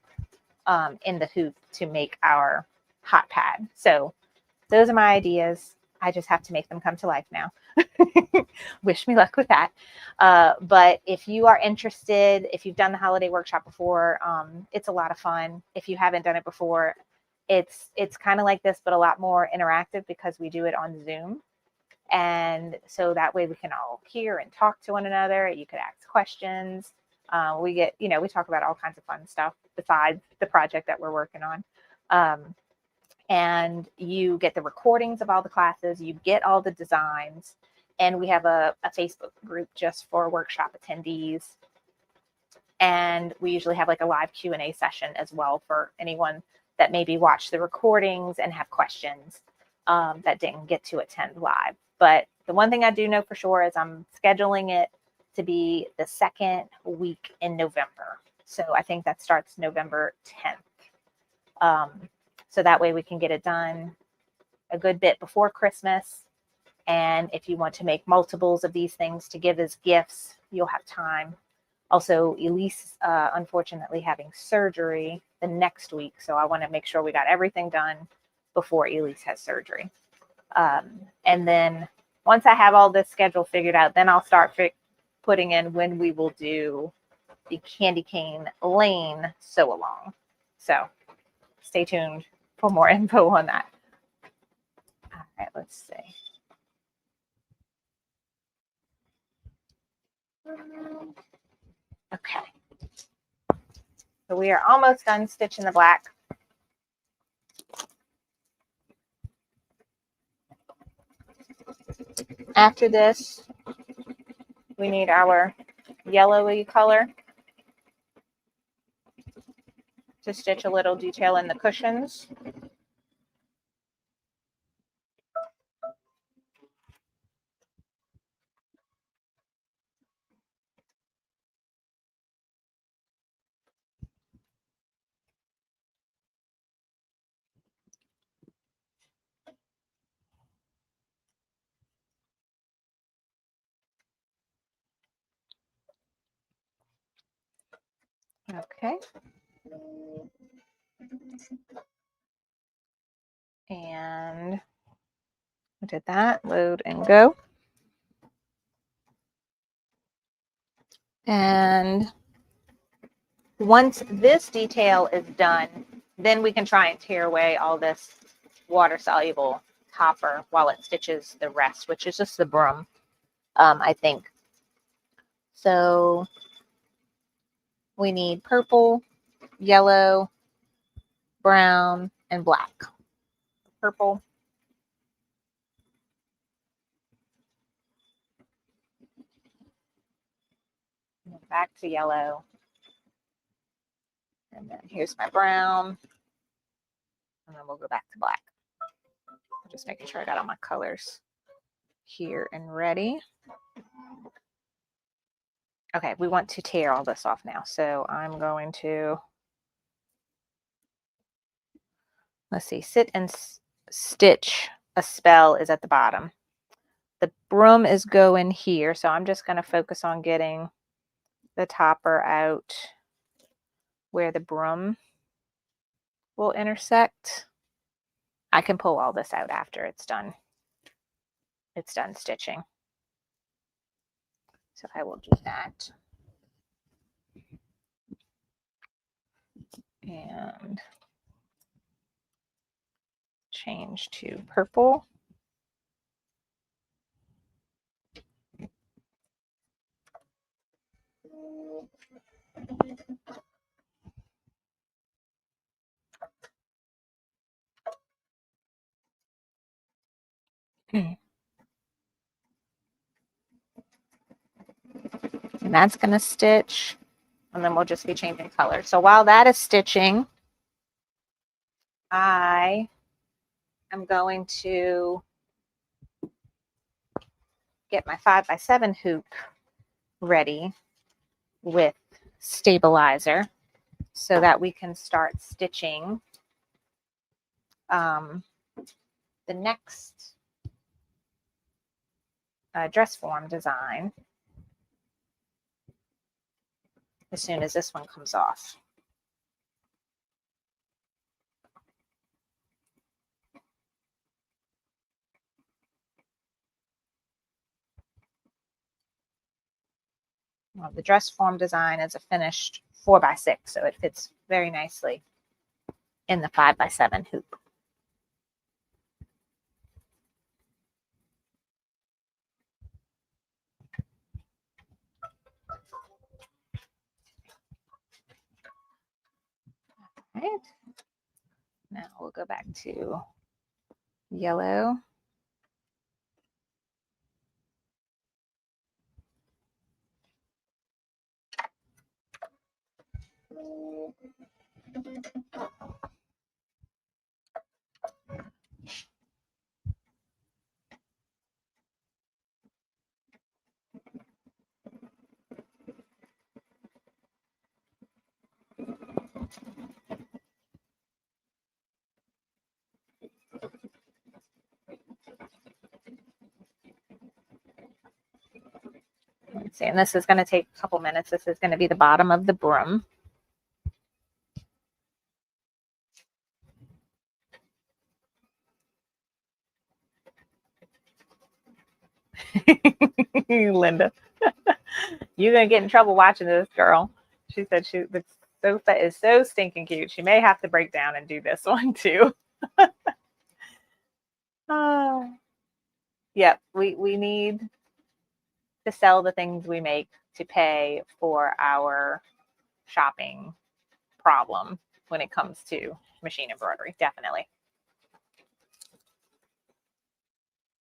in the hoop to make our hot pad. So those are my ideas. I just have to make them come to life now. Wish me luck with that. But if you are interested, if you've done the holiday workshop before, it's a lot of fun. If you haven't done it before, it's kind of like this, but a lot more interactive because we do it on Zoom. And so that way we can all hear and talk to one another. You could ask questions. We talk about all kinds of fun stuff besides the project that we're working on. And you get the recordings of all the classes, you get all the designs, and we have a Facebook group just for workshop attendees. And we usually have like a live Q&A session as well for anyone that maybe watched the recordings and have questions that didn't get to attend live. But the one thing I do know for sure is I'm scheduling it to be the second week in November. So I think that starts November 10th. So that way we can get it done a good bit before Christmas. And if you want to make multiples of these things to give as gifts, you'll have time. Also, Elise, unfortunately, having surgery the next week. So I want to make sure we got everything done before Elise has surgery. And then once I have all this schedule figured out, then I'll start putting in when we will do the candy cane lane sew along. So stay tuned for more info on that. All right, let's see. Okay. So we are almost done stitching the black. After this, we need our yellowy color to stitch a little detail in the cushions. Okay. And I did that, load and go. And once this detail is done, then we can try and tear away all this water soluble copper while it stitches the rest, which is just the brim, I think. So we need purple, yellow, brown, and black. Purple. Back to yellow. And then here's my brown. And then we'll go back to black. I'm just making sure I got all my colors here and ready. Okay, we want to tear all this off now. So I'm going to, let's see, sit and stitch a spell is at the bottom. The broom is going here. So I'm just going to focus on getting the topper out where the broom will intersect. I can pull all this out after it's done. It's done stitching. So I will do that. And change to purple. And that's going to stitch, and then we'll just be changing color. So while that is stitching, I am going to get my 5x7 hoop ready with stabilizer so that we can start stitching the next dress form design as soon as this one comes off. Well, the dress form design is a finished 4x6, so it fits very nicely in the 5x7 hoop. All right. Now we'll go back to yellow. Let's see, and this is going to take a couple minutes. This is going to be the bottom of the broom. Linda, you're going to get in trouble watching this, girl. She said the sofa is so stinking cute. She may have to break down and do this one too. Yep, we need to sell the things we make to pay for our shopping problem when it comes to machine embroidery. Definitely.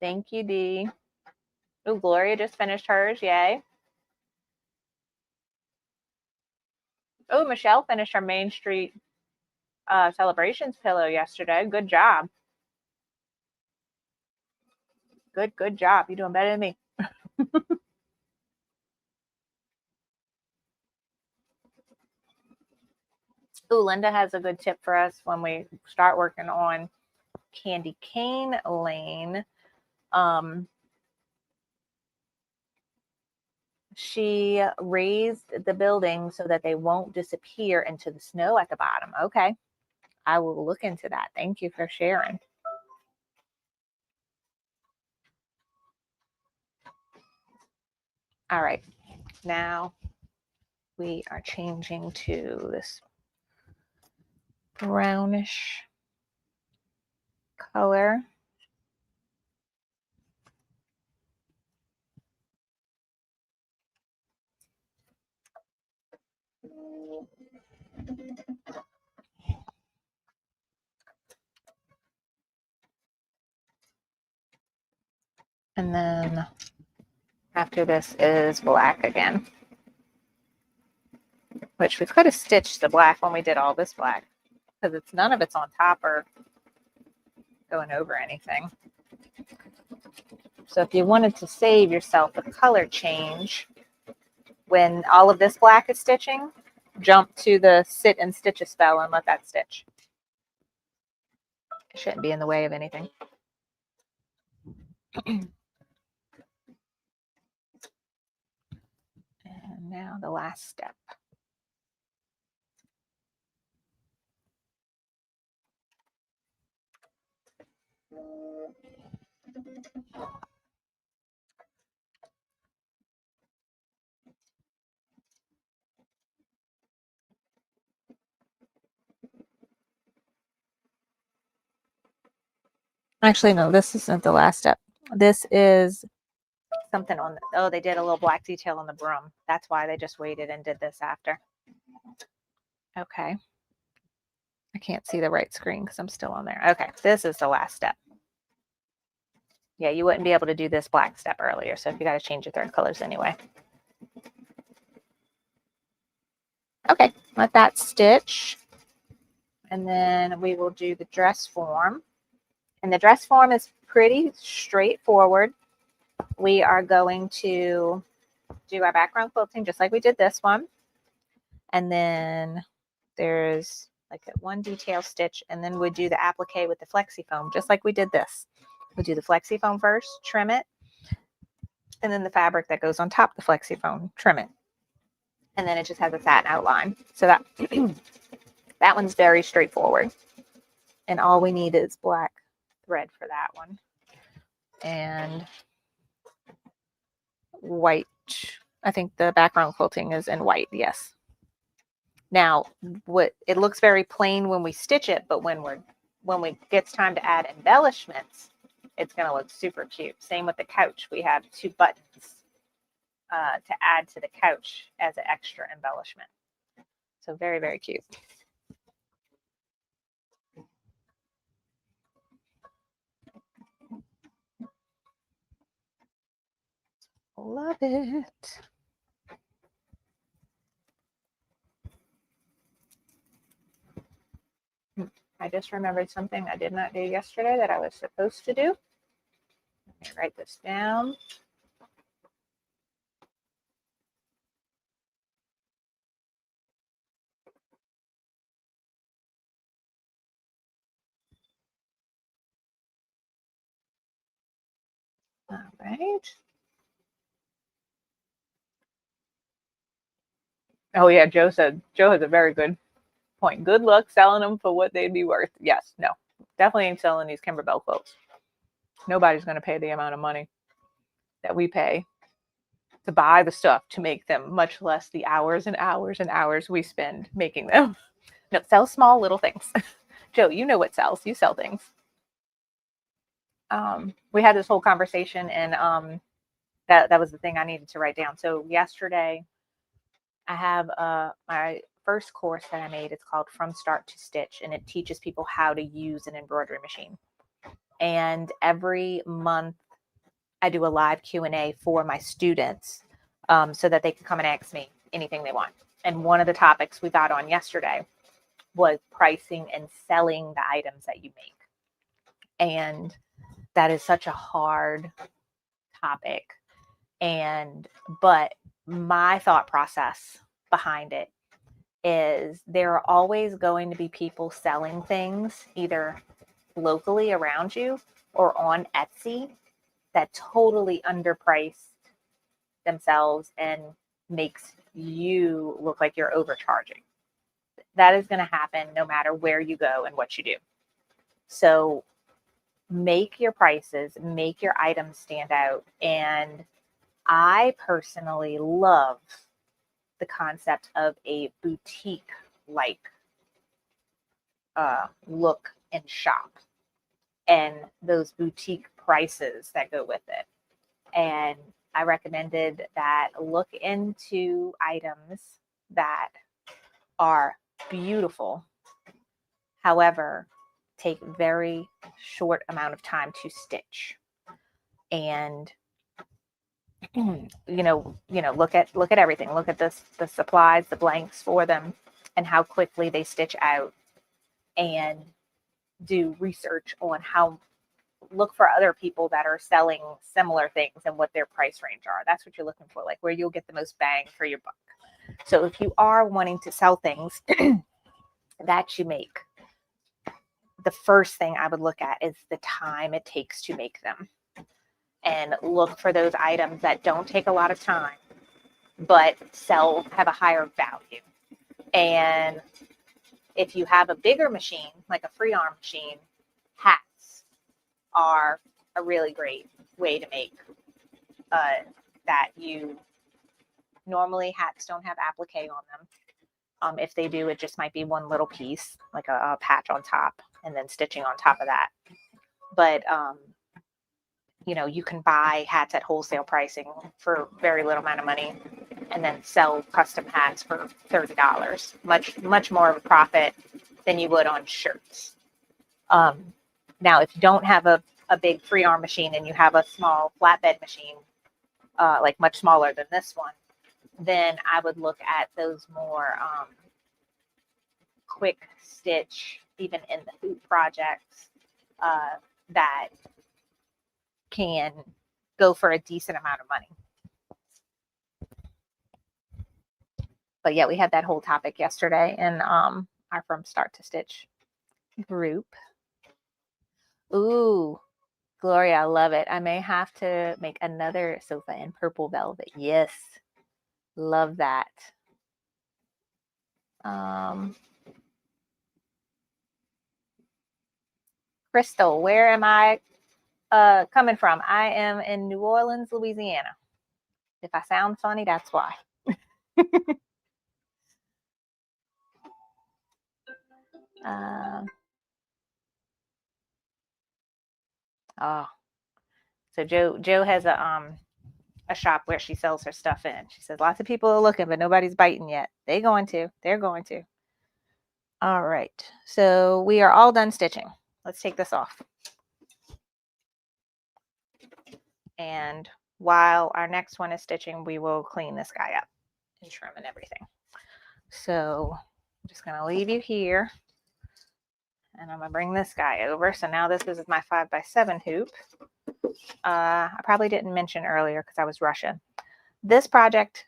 Thank you, Dee. Oh, Gloria just finished hers. Yay. Oh, Michelle finished her Main Street celebrations pillow yesterday. Good job. Good job. You're doing better than me. Ooh, Linda has a good tip for us when we start working on Candy Cane Lane. She raised the building so that they won't disappear into the snow at the bottom. Okay. I will look into that. Thank you for sharing. All right. Now we are changing to this brownish color. And then after this is black again, which we could have stitched the black when we did all this black because none of it's on top or going over anything. So if you wanted to save yourself a color change, when all of this black is stitching, jump to the sit and stitch a spell and let that stitch. It shouldn't be in the way of anything. And now the last step. Actually, no, this isn't the last step. This is something on oh, they did a little black detail on the broom. That's why they just waited and did this after. Okay. I can't see the right screen because I'm still on there. Okay, this is the last step. Yeah, you wouldn't be able to do this black step earlier, so if you got to change your thread colors anyway. Okay, let that stitch. And then we will do the dress form. And the dress form is pretty straightforward. We are going to do our background quilting just like we did this one. And then there's like a one detail stitch, and then we do the applique with the flexi foam just like we did this. We'll do the flexi foam first, trim it, and then the fabric that goes on top of the flexi foam, trim it. And then it just has a satin outline. So that that one's very straightforward. And all we need is black thread for that one. And white. I think the background quilting is in white, yes. Now, what it looks very plain when we stitch it, but when it's time to add embellishments, it's going to look super cute. Same with the couch. We have 2 buttons to add to the couch as an extra embellishment. So very, very cute. Love it. I just remembered something I did not do yesterday that I was supposed to do. Let me write this down. All right. Oh yeah, Joe has a very good point. Good luck selling them for what they'd be worth. Yes, no, definitely ain't selling these Kimberbell quilts. Nobody's going to pay the amount of money that we pay to buy the stuff to make them, much less the hours and hours and hours we spend making them. No, sell small little things. Joe, you know what sells. You sell things. We had this whole conversation, and that was the thing I needed to write down. So yesterday, I have my first course that I made. It's called From Start to Stitch, and it teaches people how to use an embroidery machine. And every month, I do a live Q&A for my students so that they can come and ask me anything they want. And one of the topics we got on yesterday was pricing and selling the items that you make. And that is such a hard topic. But my thought process behind it is there are always going to be people selling things either locally around you or on Etsy that totally underprice themselves and makes you look like you're overcharging. That is going to happen no matter where you go and what you do. So make your prices, make your items stand out. And I personally love the concept of a boutique like look and shop and those boutique prices that go with it. And I recommended that look into items that are beautiful, however, take very short amount of time to stitch. And look at everything. Look at the supplies, the blanks for them, and how quickly they stitch out. And do research on look for other people that are selling similar things and what their price range are. That's what you're looking for, like where you'll get the most bang for your buck. So if you are wanting to sell things that you make, the first thing I would look at is the time it takes to make them. And look for those items that don't take a lot of time, but have a higher value. And if you have a bigger machine, like a free arm machine, hats are a really great way to make that. You normally, hats don't have applique on them. If they do, it just might be one little piece, like a patch on top, and then stitching on top of that. But you can buy hats at wholesale pricing for very little amount of money, and then sell custom hats for $30. Much more of a profit than you would on shirts. Now, if you don't have a big free arm machine and you have a small flatbed machine, like much smaller than this one, then I would look at those more quick stitch, even in the hoop projects, that can go for a decent amount of money. But yeah, we had that whole topic yesterday in our From Start to Stitch group. Ooh, Gloria, I love it. I may have to make another sofa in purple velvet. Yes, love that. Crystal, where am I coming from? I am in New Orleans, Louisiana. If I sound funny, that's why. So Joe has a shop where she sells her stuff in. She says lots of people are looking, but nobody's biting yet. They're going to. All right. So we are all done stitching. Let's take this off. And while our next one is stitching, we will clean this guy up and trim and everything. So I'm just going to leave you here. And I'm going to bring this guy over. So now this is my 5x7 hoop. I probably didn't mention earlier because I was rushing. This project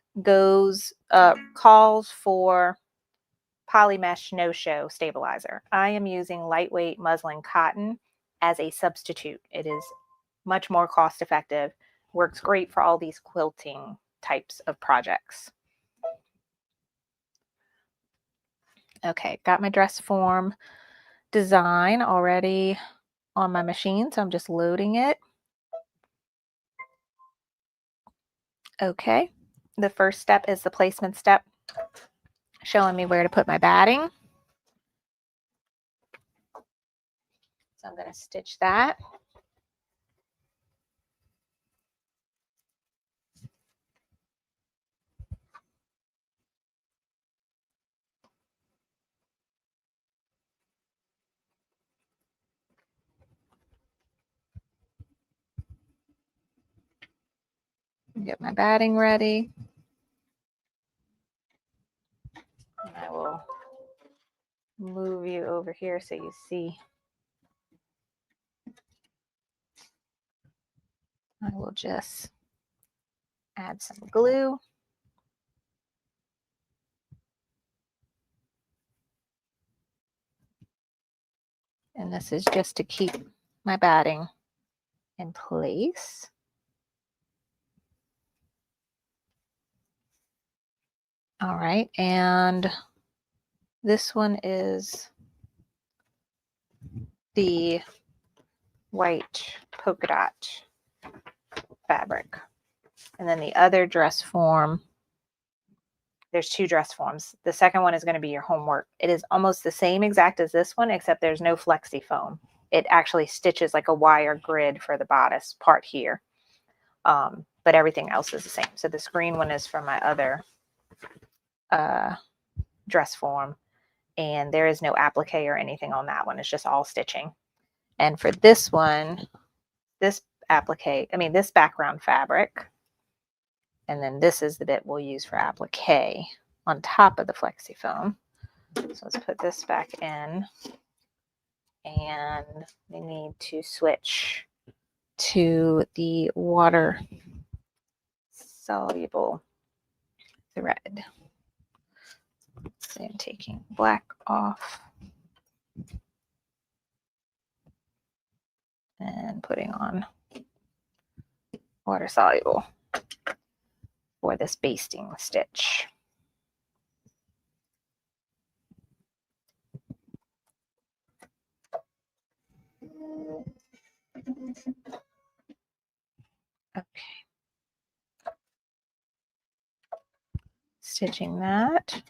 calls for polymesh no-show stabilizer. I am using lightweight muslin cotton as a substitute. It is much more cost effective. Works great for all these quilting types of projects. Okay, got my dress form design already on my machine, so I'm just loading it. Okay, the first step is the placement step, showing me where to put my batting. So I'm going to stitch that. Get my batting ready. And I will move you over here so you see. I will just add some glue. And this is just to keep my batting in place. All right, and this one is the white polka dot fabric. And then the other dress form, there's two dress forms. The second one is going to be your homework. It is almost the same exact as this one, except there's no flexi foam. It actually stitches like a wire grid for the bodice part here. But everything else is the same. So this green one is from my other dress form, and there is no applique or anything on that one. It's just all stitching. And for this one, this applique, I mean this background fabric, and then this is the bit we'll use for applique on top of the flexi foam. So let's put this back in, and we need to switch to the water soluble thread. So I'm taking black off and putting on water soluble for this basting stitch. Okay. Stitching that.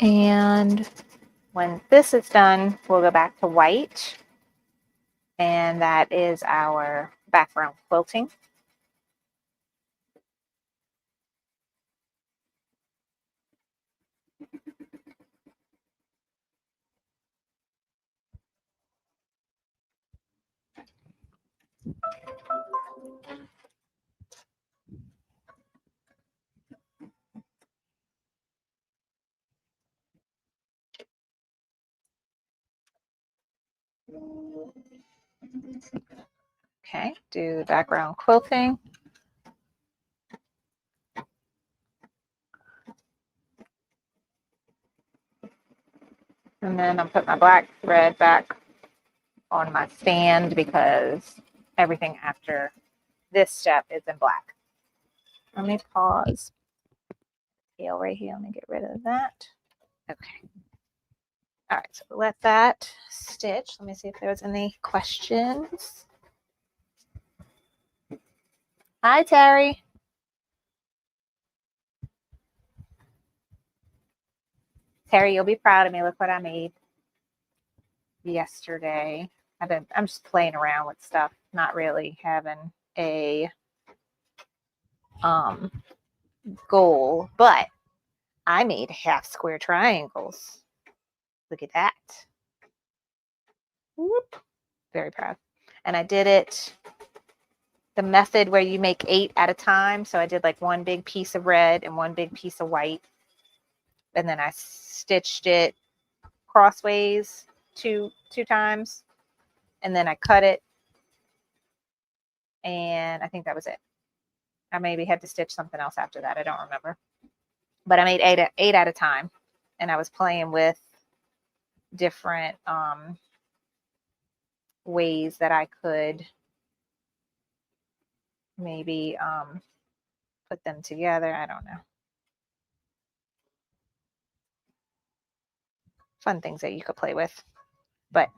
And when this is done, we'll go back to white. And that is our background quilting. Okay, do the background quilting. And then I'll put my black thread back on my stand because everything after this step is in black. Let me pause. Tail right here. Let me get rid of that. Okay. All right, so let that stitch. Let me see if there's any questions. Hi, Terry. Terry, you'll be proud of me. Look what I made yesterday. I'm just playing around with stuff, not really having a goal, but I made half square triangles. Look at that. Whoop. Very proud. And I did it the method where you make 8 at a time. So I did like one big piece of red and one big piece of white. And then I stitched it crossways two times. And then I cut it. And I think that was it. I maybe had to stitch something else after that. I don't remember. But I made eight at a time. And I was playing with different ways that I could maybe put them together. I don't know. Fun things that you could play with. But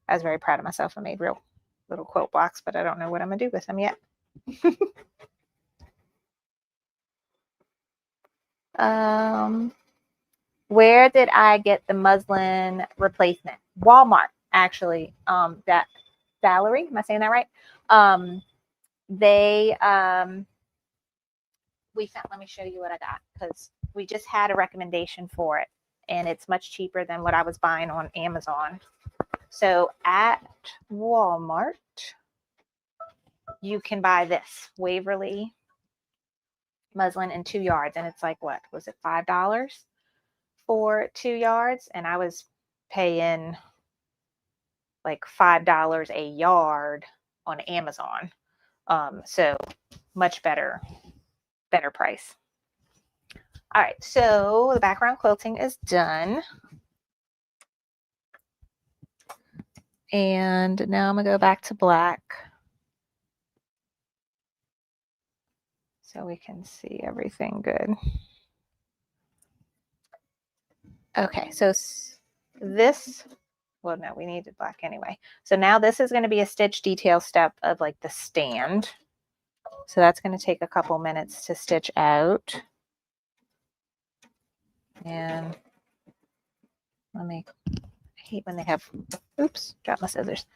I was very proud of myself. I made real little quilt blocks, but I don't know what I'm going to do with them yet. Where did I get the muslin replacement? Walmart, actually. That Valerie, am I saying that right? We found, let me show you what I got, because we just had a recommendation for it, and it's much cheaper than what I was buying on Amazon. So at Walmart, you can buy this Waverly muslin in 2 yards, and it's like, what was it, $5 for 2 yards? And I was paying like $5 a yard on Amazon. So much better price. All right, so the background quilting is done. And now I'm gonna go back to black so we can see everything good. Okay, so this, well, no, we needed black anyway. So now this is going to be a stitch detail step of like the stand. So that's going to take a couple minutes to stitch out. And I hate when they have, oops, dropped my scissors.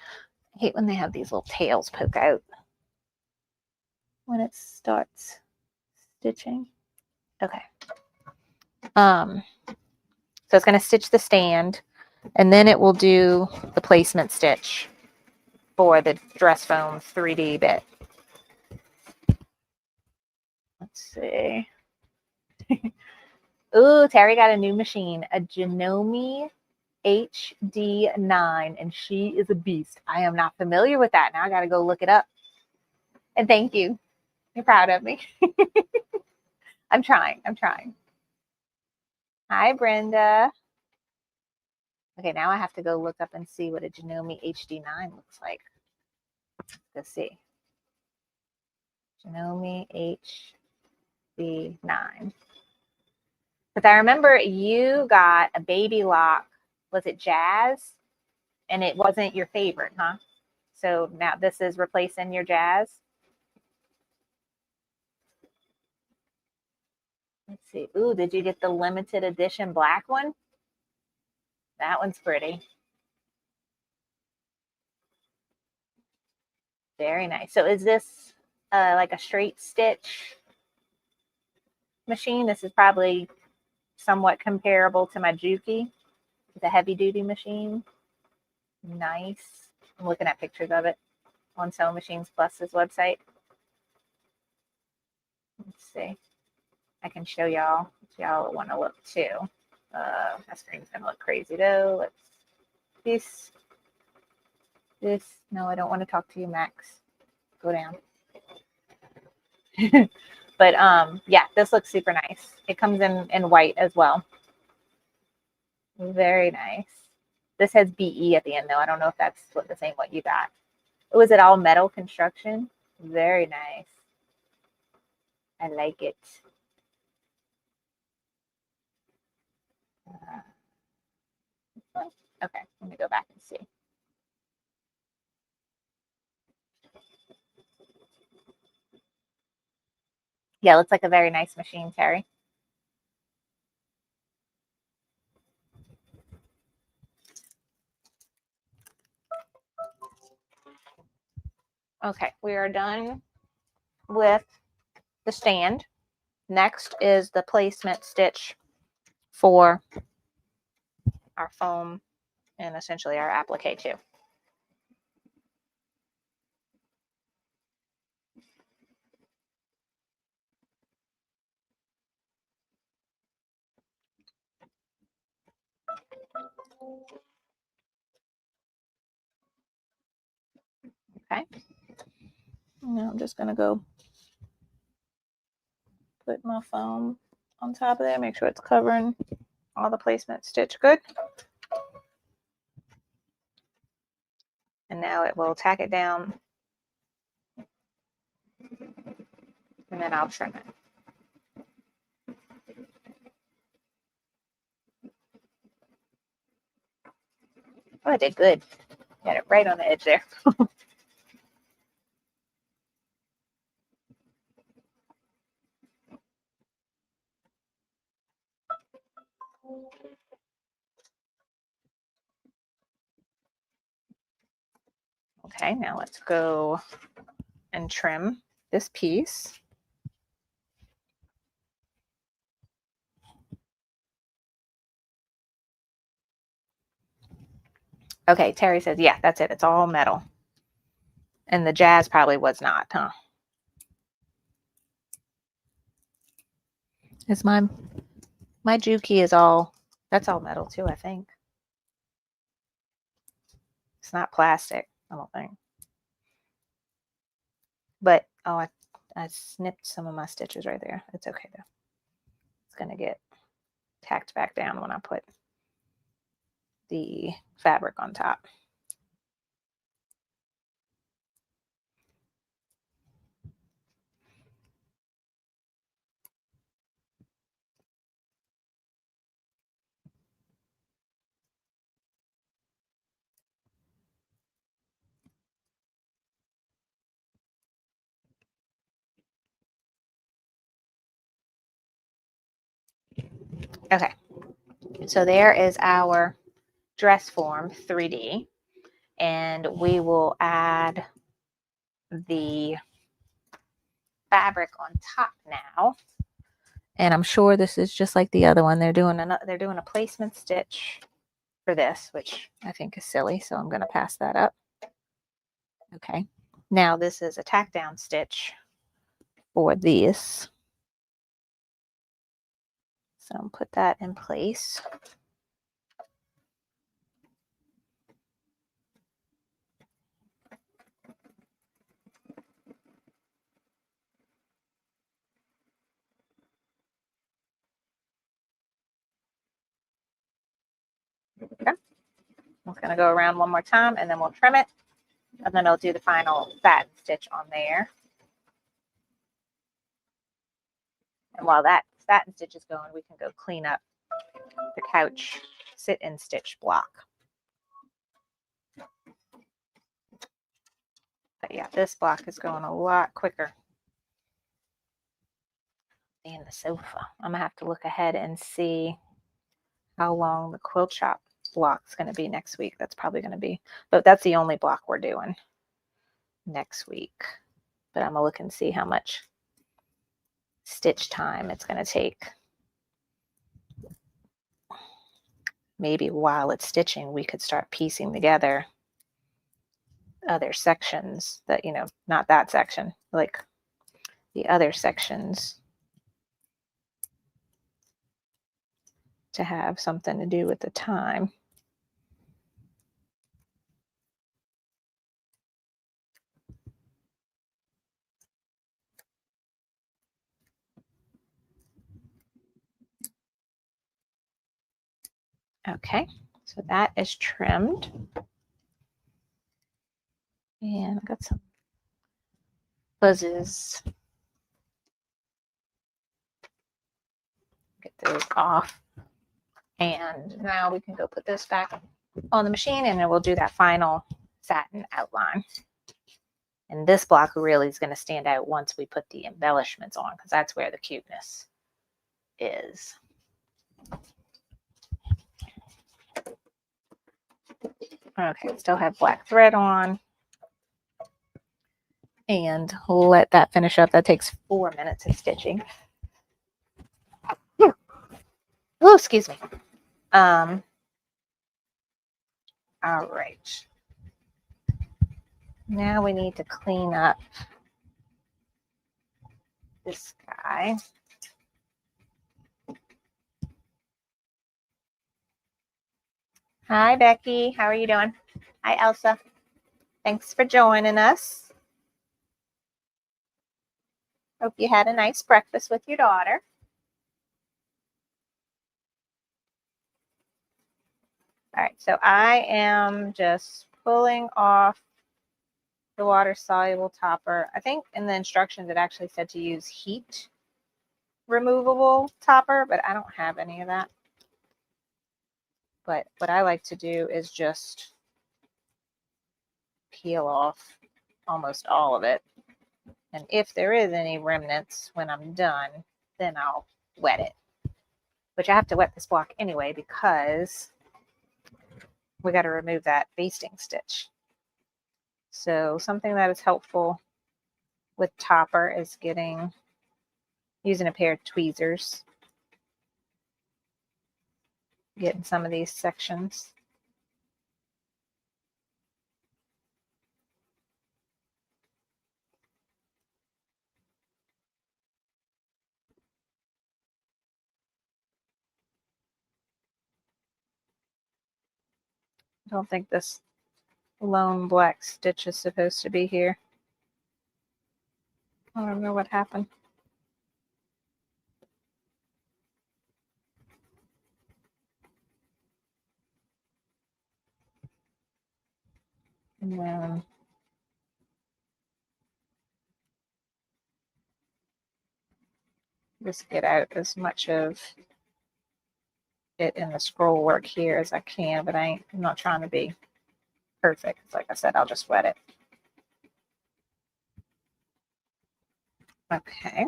I hate when they have these little tails poke out when it starts stitching. Okay. So it's going to stitch the stand, and then it will do the placement stitch for the dress foam 3D bit. Let's see. Ooh, Terry got a new machine, a Janome HD9, and she is a beast. I am not familiar with that. Now I got to go look it up. And thank you. You're proud of me. I'm trying. Hi, Brenda. Okay, now I have to go look up and see what a Janome HD9 looks like. Let's see. Janome HD9. Because I remember you got a baby lock. Was it Jazz? And it wasn't your favorite, huh? So now this is replacing your Jazz. Let's see. Ooh, did you get the limited edition black one? That one's pretty. Very nice. So is this like a straight stitch machine? This is probably somewhat comparable to my Juki. It's a heavy duty machine. Nice. I'm looking at pictures of it on Sewing Machines Plus's website. Let's see. I can show y'all if y'all want to look too. My screen's gonna look crazy though. Let's this. No, I don't want to talk to you, Max. Go down. But yeah, this looks super nice. It comes in white as well. Very nice. This has BE at the end though. I don't know if that's the same what you got. Was it all metal construction? Very nice. I like it. Okay, let me go back and see. Yeah, looks like a very nice machine, Terry. Okay, we are done with the stand. Next is the placement stitch for our foam and essentially our applique too. Okay. Now I'm just gonna go put my foam on top of there, make sure it's covering all the placement stitch good. And now it will tack it down, and then I'll trim it. Oh, I did good. Got it right on the edge there. Okay, now let's go and trim this piece. Okay, Terry says, yeah, that's it. It's all metal. And the jazz probably was not, huh? Is my Juki is all, that's all metal too, I think. It's not plastic, I don't think. But, oh, I snipped some of my stitches right there. It's okay though. It's going to get tacked back down when I put the fabric on top. Okay, so there is our dress form 3D, and we will add the fabric on top now. And I'm sure this is just like the other one. They're doing a placement stitch for this, which I think is silly, so I'm going to pass that up. Okay, now this is a tack down stitch for this. So I'll put that in place. Okay. I'm just going to go around one more time and then we'll trim it. And then I'll do the final satin stitch on there. And while that satin stitch is going, we can go clean up the couch sit-in stitch block. But yeah, this block is going a lot quicker than the sofa. I'm going to have to look ahead and see how long the quilt shop block is going to be next week. That's probably going to be, but that's the only block we're doing next week. But I'm going to look and see how much stitch time it's going to take. Maybe while it's stitching, we could start piecing together other sections that, you know, not that section, like the other sections, to have something to do with the time. Okay, so that is trimmed. And I got some buzzes. Get those off. And now we can go put this back on the machine and then we'll do that final satin outline. And this block really is going to stand out once we put the embellishments on, because that's where the cuteness is. Okay, still have black thread on. And let that finish up. That takes 4 minutes of stitching. Oh, excuse me. All right. Now we need to clean up this guy. Hi, Becky. How are you doing? Hi, Elsa. Thanks for joining us. Hope you had a nice breakfast with your daughter. All right, so I am just pulling off the water-soluble topper. I think in the instructions it actually said to use heat removable topper, but I don't have any of that. But what I like to do is just peel off almost all of it. And if there is any remnants when I'm done, then I'll wet it. Which I have to wet this block anyway because we got to remove that basting stitch. So something that is helpful with topper is using a pair of tweezers, getting some of these sections. I don't think this lone black stitch is supposed to be here. I don't know what happened. And then just get out as much of it in the scroll work here as I can, but I'm not trying to be perfect. Like I said, I'll just wet it. Okay.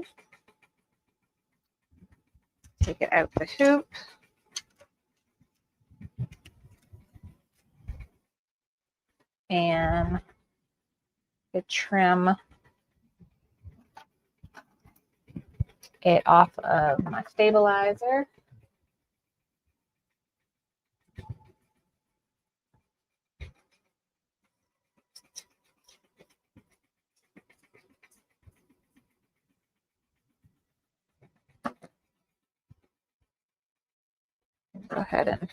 Take it out the hoop. And trim it off of my stabilizer. Go ahead and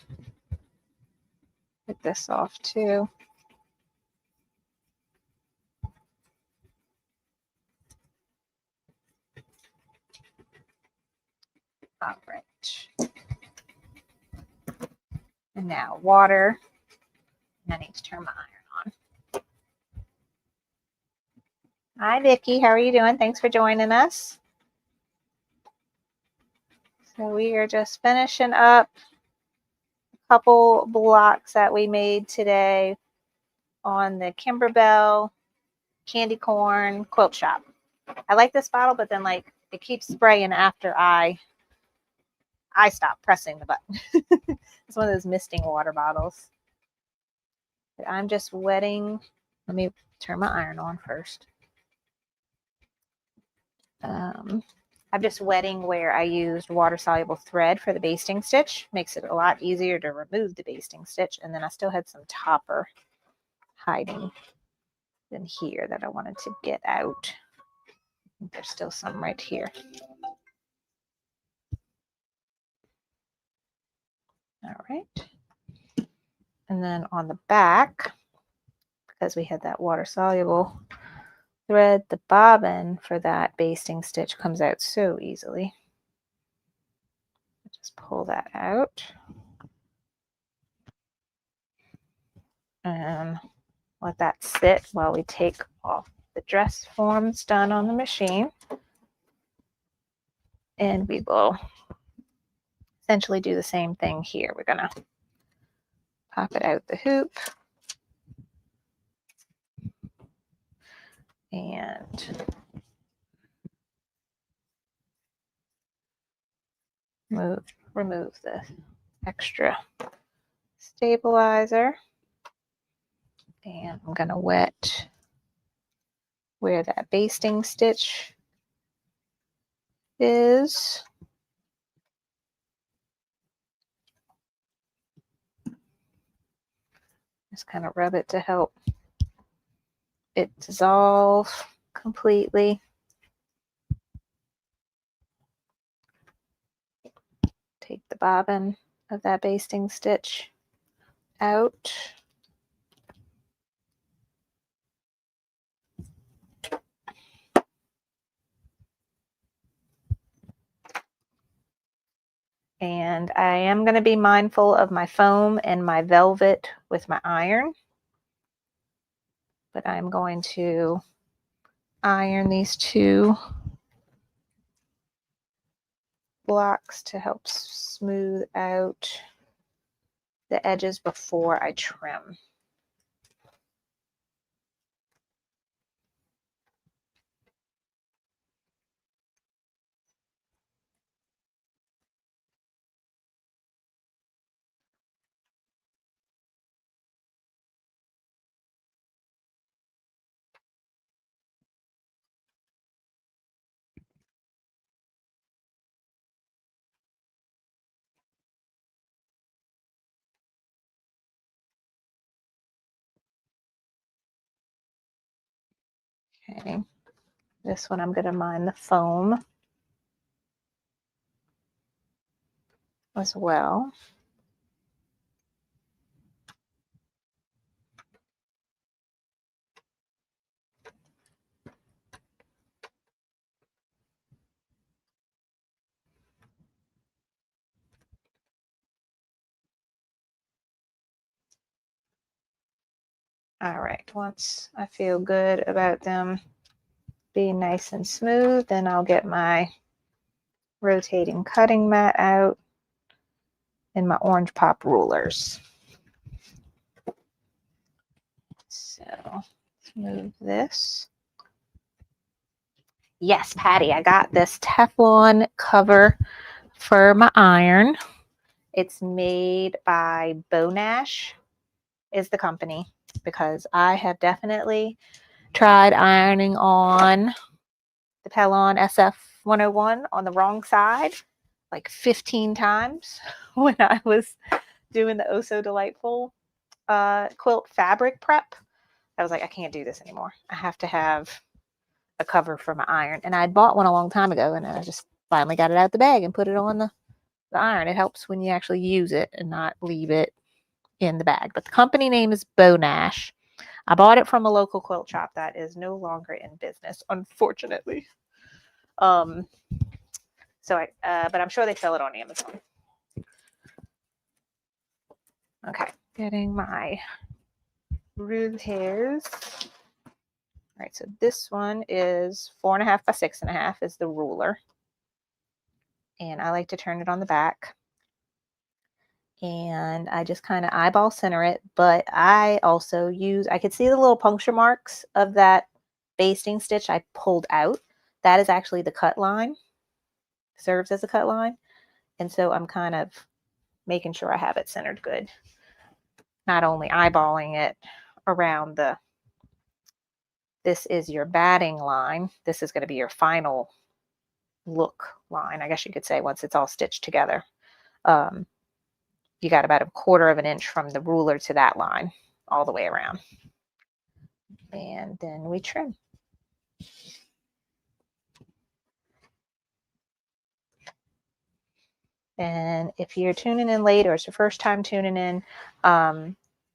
get this off too. All right. And now water. And I need to turn my iron on. Hi, Vicki. How are you doing? Thanks for joining us. So we are just finishing up a couple blocks that we made today on the Kimberbell Candy Corn Quilt Shoppe. I like this bottle, but then like it keeps spraying after I stop pressing the button. It's one of those misting water bottles. But I'm just wetting. Let me turn my iron on first. I'm just wetting where I used water-soluble thread for the basting stitch. Makes it a lot easier to remove the basting stitch. And then I still had some topper hiding in here that I wanted to get out. I think there's still some right here. All right. And then on the back, because we had that water-soluble thread, the bobbin for that basting stitch comes out so easily. Just pull that out. And let that sit while we take off the dress forms done on the machine. And we will essentially do the same thing here. We're going to pop it out the hoop. And remove the extra stabilizer. And I'm going to wet where that basting stitch is. Just kind of rub it to help it dissolve completely. Take the bobbin of that basting stitch out. And I am going to be mindful of my foam and my velvet with my iron. But I'm going to iron these two blocks to help smooth out the edges before I trim. Okay, this one I'm going to mine the foam as well. All right, once I feel good about them being nice and smooth, then I'll get my rotating cutting mat out and my orange pop rulers. So let's move this. Yes, Patty, I got this Teflon cover for my iron. It's made by Bonash is the company, because I have definitely tried ironing on the Pellon SF101 on the wrong side like 15 times when I was doing the Oh So Delightful quilt fabric prep. I was like, I can't do this anymore. I have to have a cover for my iron. And I'd bought one a long time ago, and I just finally got it out the bag and put it on the iron. It helps when you actually use it and not leave it in the bag. But the company name is Bonash. I bought it from a local quilt shop that is no longer in business, unfortunately. But I'm sure they sell it on Amazon. Okay, getting my rule hairs. All right, so this one is 4.5 by 6.5 is the ruler. And I like to turn it on the back. And I just kind of eyeball center it, but I also I could see the little puncture marks of that basting stitch I pulled out. That is actually the cut line, serves as a cut line. And so I'm kind of making sure I have it centered good. Not only eyeballing it around this is your batting line. This is going to be your final look line, I guess you could say, once it's all stitched together. You got about 1/4 of an inch from the ruler to that line all the way around. And then we trim. And if you're tuning in late or it's your first time tuning in,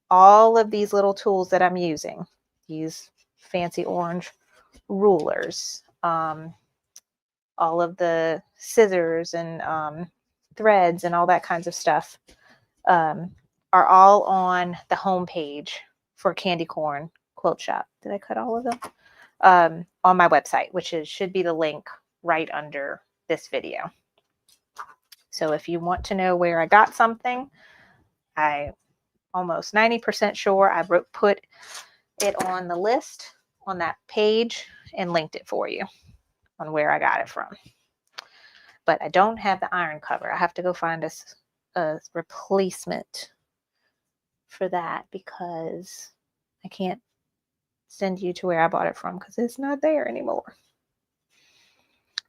all of these little tools that I'm using, these fancy orange rulers, all of the scissors and threads and all that kinds of stuff, are all on the home page for Candy Corn Quilt Shop. Did I cut all of them? On my website, which should be the link right under this video. So if you want to know where I got something, I almost 90% sure I put it on the list on that page and linked it for you on where I got it from. But I don't have the iron cover. I have to go find a replacement for that, because I can't send you to where I bought it from because it's not there anymore.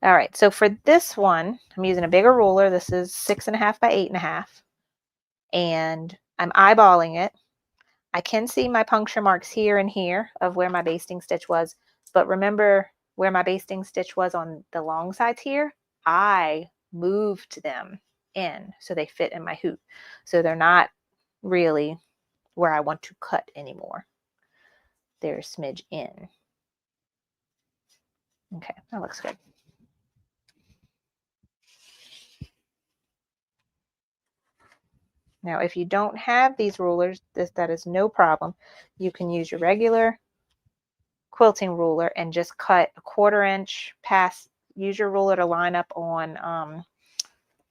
All right, so for this one, I'm using a bigger ruler. This is 6.5 by 8.5, and I'm eyeballing it. I can see my puncture marks here and here of where my basting stitch was, but remember where my basting stitch was on the long sides here? I moved them in so they fit in my hoop. So they're not really where I want to cut anymore. They're a smidge in. Okay, that looks good. Now, if you don't have these rulers, that is no problem. You can use your regular quilting ruler and just cut 1/4 inch past. Use your ruler to line up on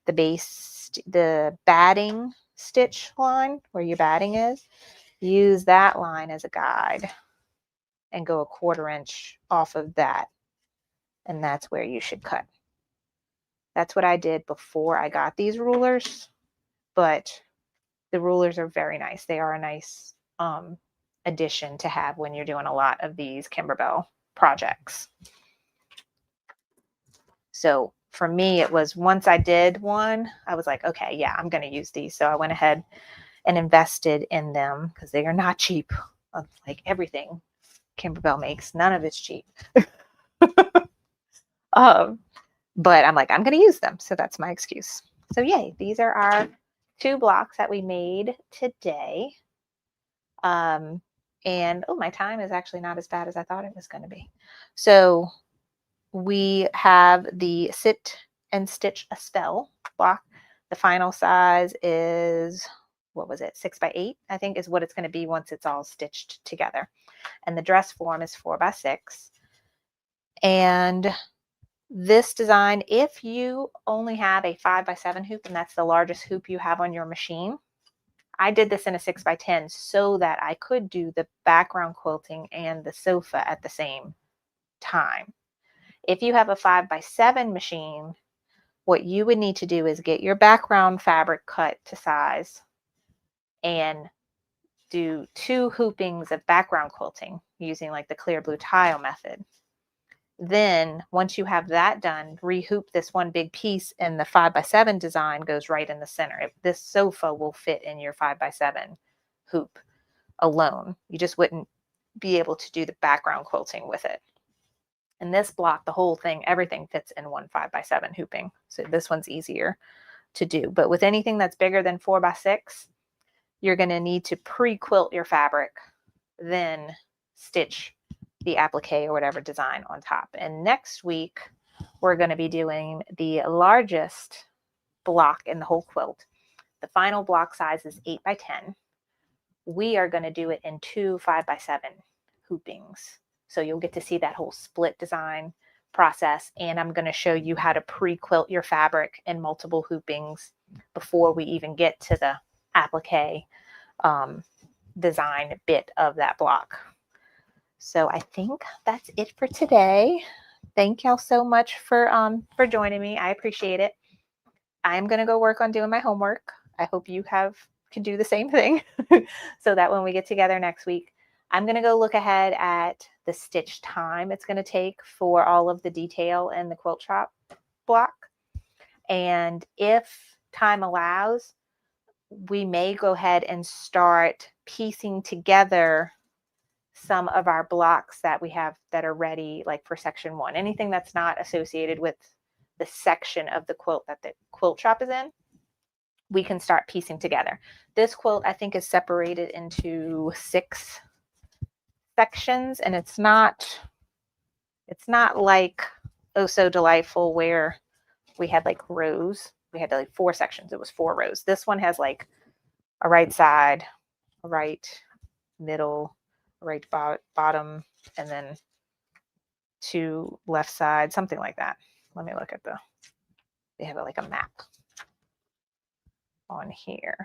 the batting stitch line where your batting is. Use that line as a guide and go 1/4 inch off of that, and that's where you should cut. That's what I did before I got these rulers, but the rulers are very nice. They are a nice addition to have when you're doing a lot of these Kimberbell projects. So for me, it was once I did one, I was like, okay, yeah, I'm going to use these. So I went ahead and invested in them because they are not cheap. Like everything Kimberbell makes. None of it's cheap. But I'm like, I'm going to use them. So that's my excuse. So yay, these are our 2 blocks that we made today. And oh, my time is actually not as bad as I thought it was going to be. So we have the Sit and Stitch a Spell block. The final size is, what was it, 6 by 8, I think is what it's going to be once it's all stitched together. And the dress form is 4 by 6. And this design, if you only have a 5 by 7 hoop, and that's the largest hoop you have on your machine, I did this in a 6 by 10 so that I could do the background quilting and the sofa at the same time. If you have a 5 by 7 machine, what you would need to do is get your background fabric cut to size and do 2 hoopings of background quilting using like the clear blue tile method. Then once you have that done, rehoop this one big piece, and the 5 by 7 design goes right in the center. This sofa will fit in your 5 by 7 hoop alone. You just wouldn't be able to do the background quilting with it. And this block, the whole thing, everything fits in one 5 by 7 hooping. So this one's easier to do. But with anything that's bigger than 4 by 6, you're going to need to pre-quilt your fabric, then stitch the applique or whatever design on top. And next week, we're going to be doing the largest block in the whole quilt. The final block size is 8 by 10. We are going to do it in 2 5 by 7 hoopings. So you'll get to see that whole split design process. And I'm going to show you how to pre-quilt your fabric in multiple hoopings before we even get to the applique design bit of that block. So I think that's it for today. Thank y'all so much for joining me. I appreciate it. I'm going to go work on doing my homework. I hope you can do the same thing so that when we get together next week, I'm going to go look ahead at the stitch time it's going to take for all of the detail in the Quilt Shoppe block. And if time allows, we may go ahead and start piecing together some of our blocks that we have that are ready, like for section 1. Anything that's not associated with the section of the quilt that the Quilt Shoppe is in, we can start piecing together. This quilt, I think, is separated into 6 sections, and it's not like Oh So Delightful where we had like rows. We had like 4 sections. It was 4 rows. This one has like a right side, a right middle, right bottom, and then 2 left side, something like that. Let me look at they have like a map on here.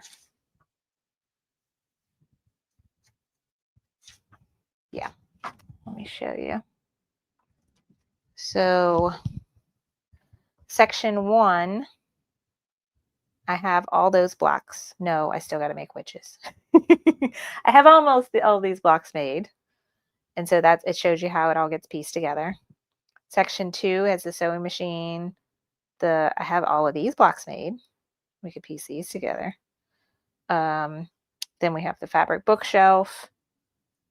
Yeah, let me show you. So section 1, I have all those blocks. No, I still got to make witches. I have almost all these blocks made. And so it shows you how it all gets pieced together. Section 2 has the sewing machine. I have all of these blocks made. We could piece these together. Then we have the fabric bookshelf,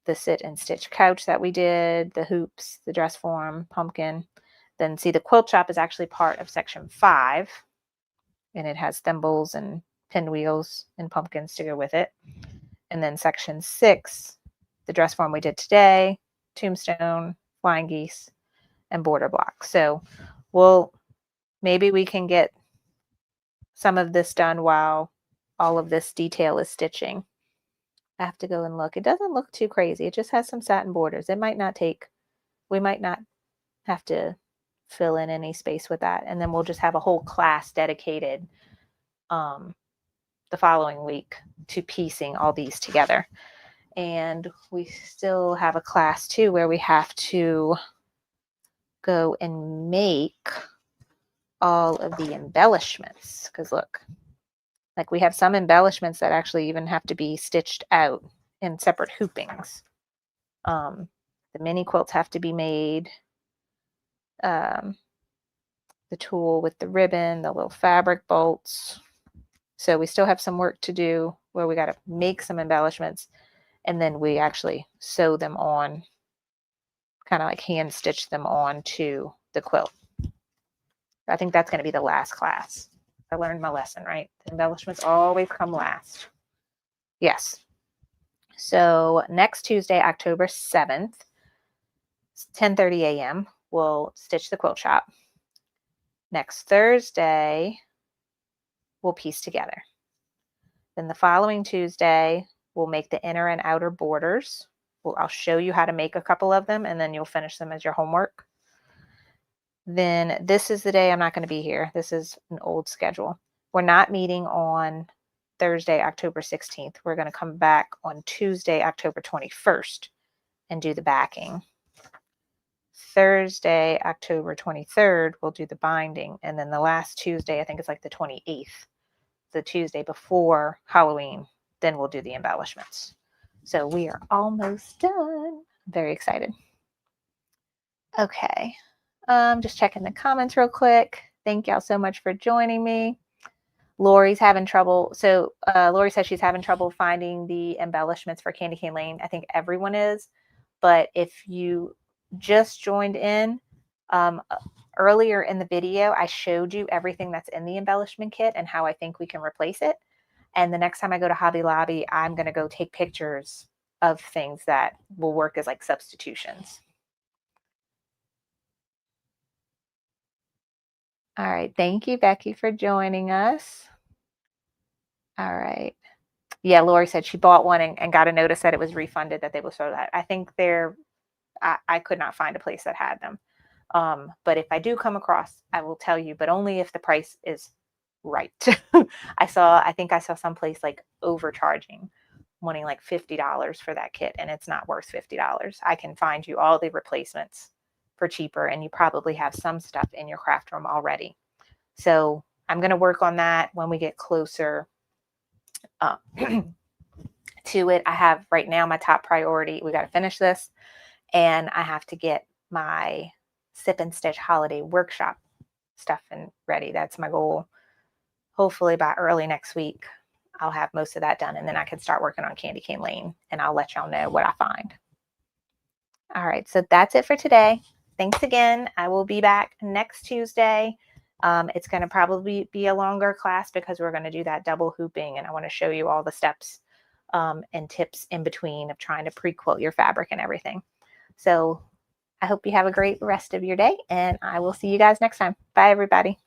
the sit and stitch couch that we did, the hoops, the dress form, pumpkin. Then see, the Quilt Shoppe is actually part of section 5, and it has thimbles and pinwheels and pumpkins to go with it. And then section 6, the dress form we did today, tombstone, flying geese, and border blocks. So maybe we can get some of this done while all of this detail is stitching. I have to go and look. It doesn't look too crazy. It just has some satin borders. We might not have to fill in any space with that. And then we'll just have a whole class dedicated the following week to piecing all these together. And we still have a class too where we have to go and make all of the embellishments. Because look, like we have some embellishments that actually even have to be stitched out in separate hoopings. The mini quilts have to be made. The tool with the ribbon, the little fabric bolts. So we still have some work to do where we got to make some embellishments, and then we actually sew them on kind of like hand stitch them onto the quilt. I think that's going to be the last class. I learned my lesson, right? The embellishments always come last. Yes. So next Tuesday, October 7th, 10:30 a.m., we'll stitch the quilt shop. Next Thursday, we'll piece together. Then the following Tuesday, we'll make the inner and outer borders. I'll show you how to make a couple of them, and then you'll finish them as your homework. Then this is the day I'm not going to be here. This is an old schedule. We're not meeting on Thursday, October 16th. We're going to come back on Tuesday, October 21st and do the backing. Thursday, October 23rd, we'll do the binding. And then the last Tuesday, I think it's like the 28th, the Tuesday before Halloween, then we'll do the embellishments. So we are almost done. I'm very excited. Okay. Just checking the comments real quick. Thank y'all so much for joining me. Lori's having trouble. So Lori says she's having trouble finding the embellishments for Candy Cane Lane. I think everyone is. But if you just joined in, earlier in the video, I showed you everything that's in the embellishment kit and how I think we can replace it. And the next time I go to Hobby Lobby, I'm going to go take pictures of things that will work as like substitutions. All right. Thank you, Becky, for joining us. All right. Yeah, Lori said she bought one and got a notice that it was refunded, that they will show that. I think I could not find a place that had them. But if I do come across, I will tell you, but only if the price is right. I think I saw someplace like overcharging, wanting like $50 for that kit, and it's not worth $50. I can find you all the replacements for cheaper, and you probably have some stuff in your craft room already. So I'm going to work on that when we get closer to it. I have right now my top priority. We got to finish this, and I have to get my Sip and Stitch holiday workshop stuff and ready. That's my goal. Hopefully by early next week, I'll have most of that done, and then I can start working on Candy Cane Lane, and I'll let y'all know what I find. All right, so that's it for today. Thanks again. I will be back next Tuesday. It's going to probably be a longer class because we're going to do that double hooping, and I want to show you all the steps and tips in between of trying to pre-quilt your fabric and everything. So I hope you have a great rest of your day, and I will see you guys next time. Bye, everybody.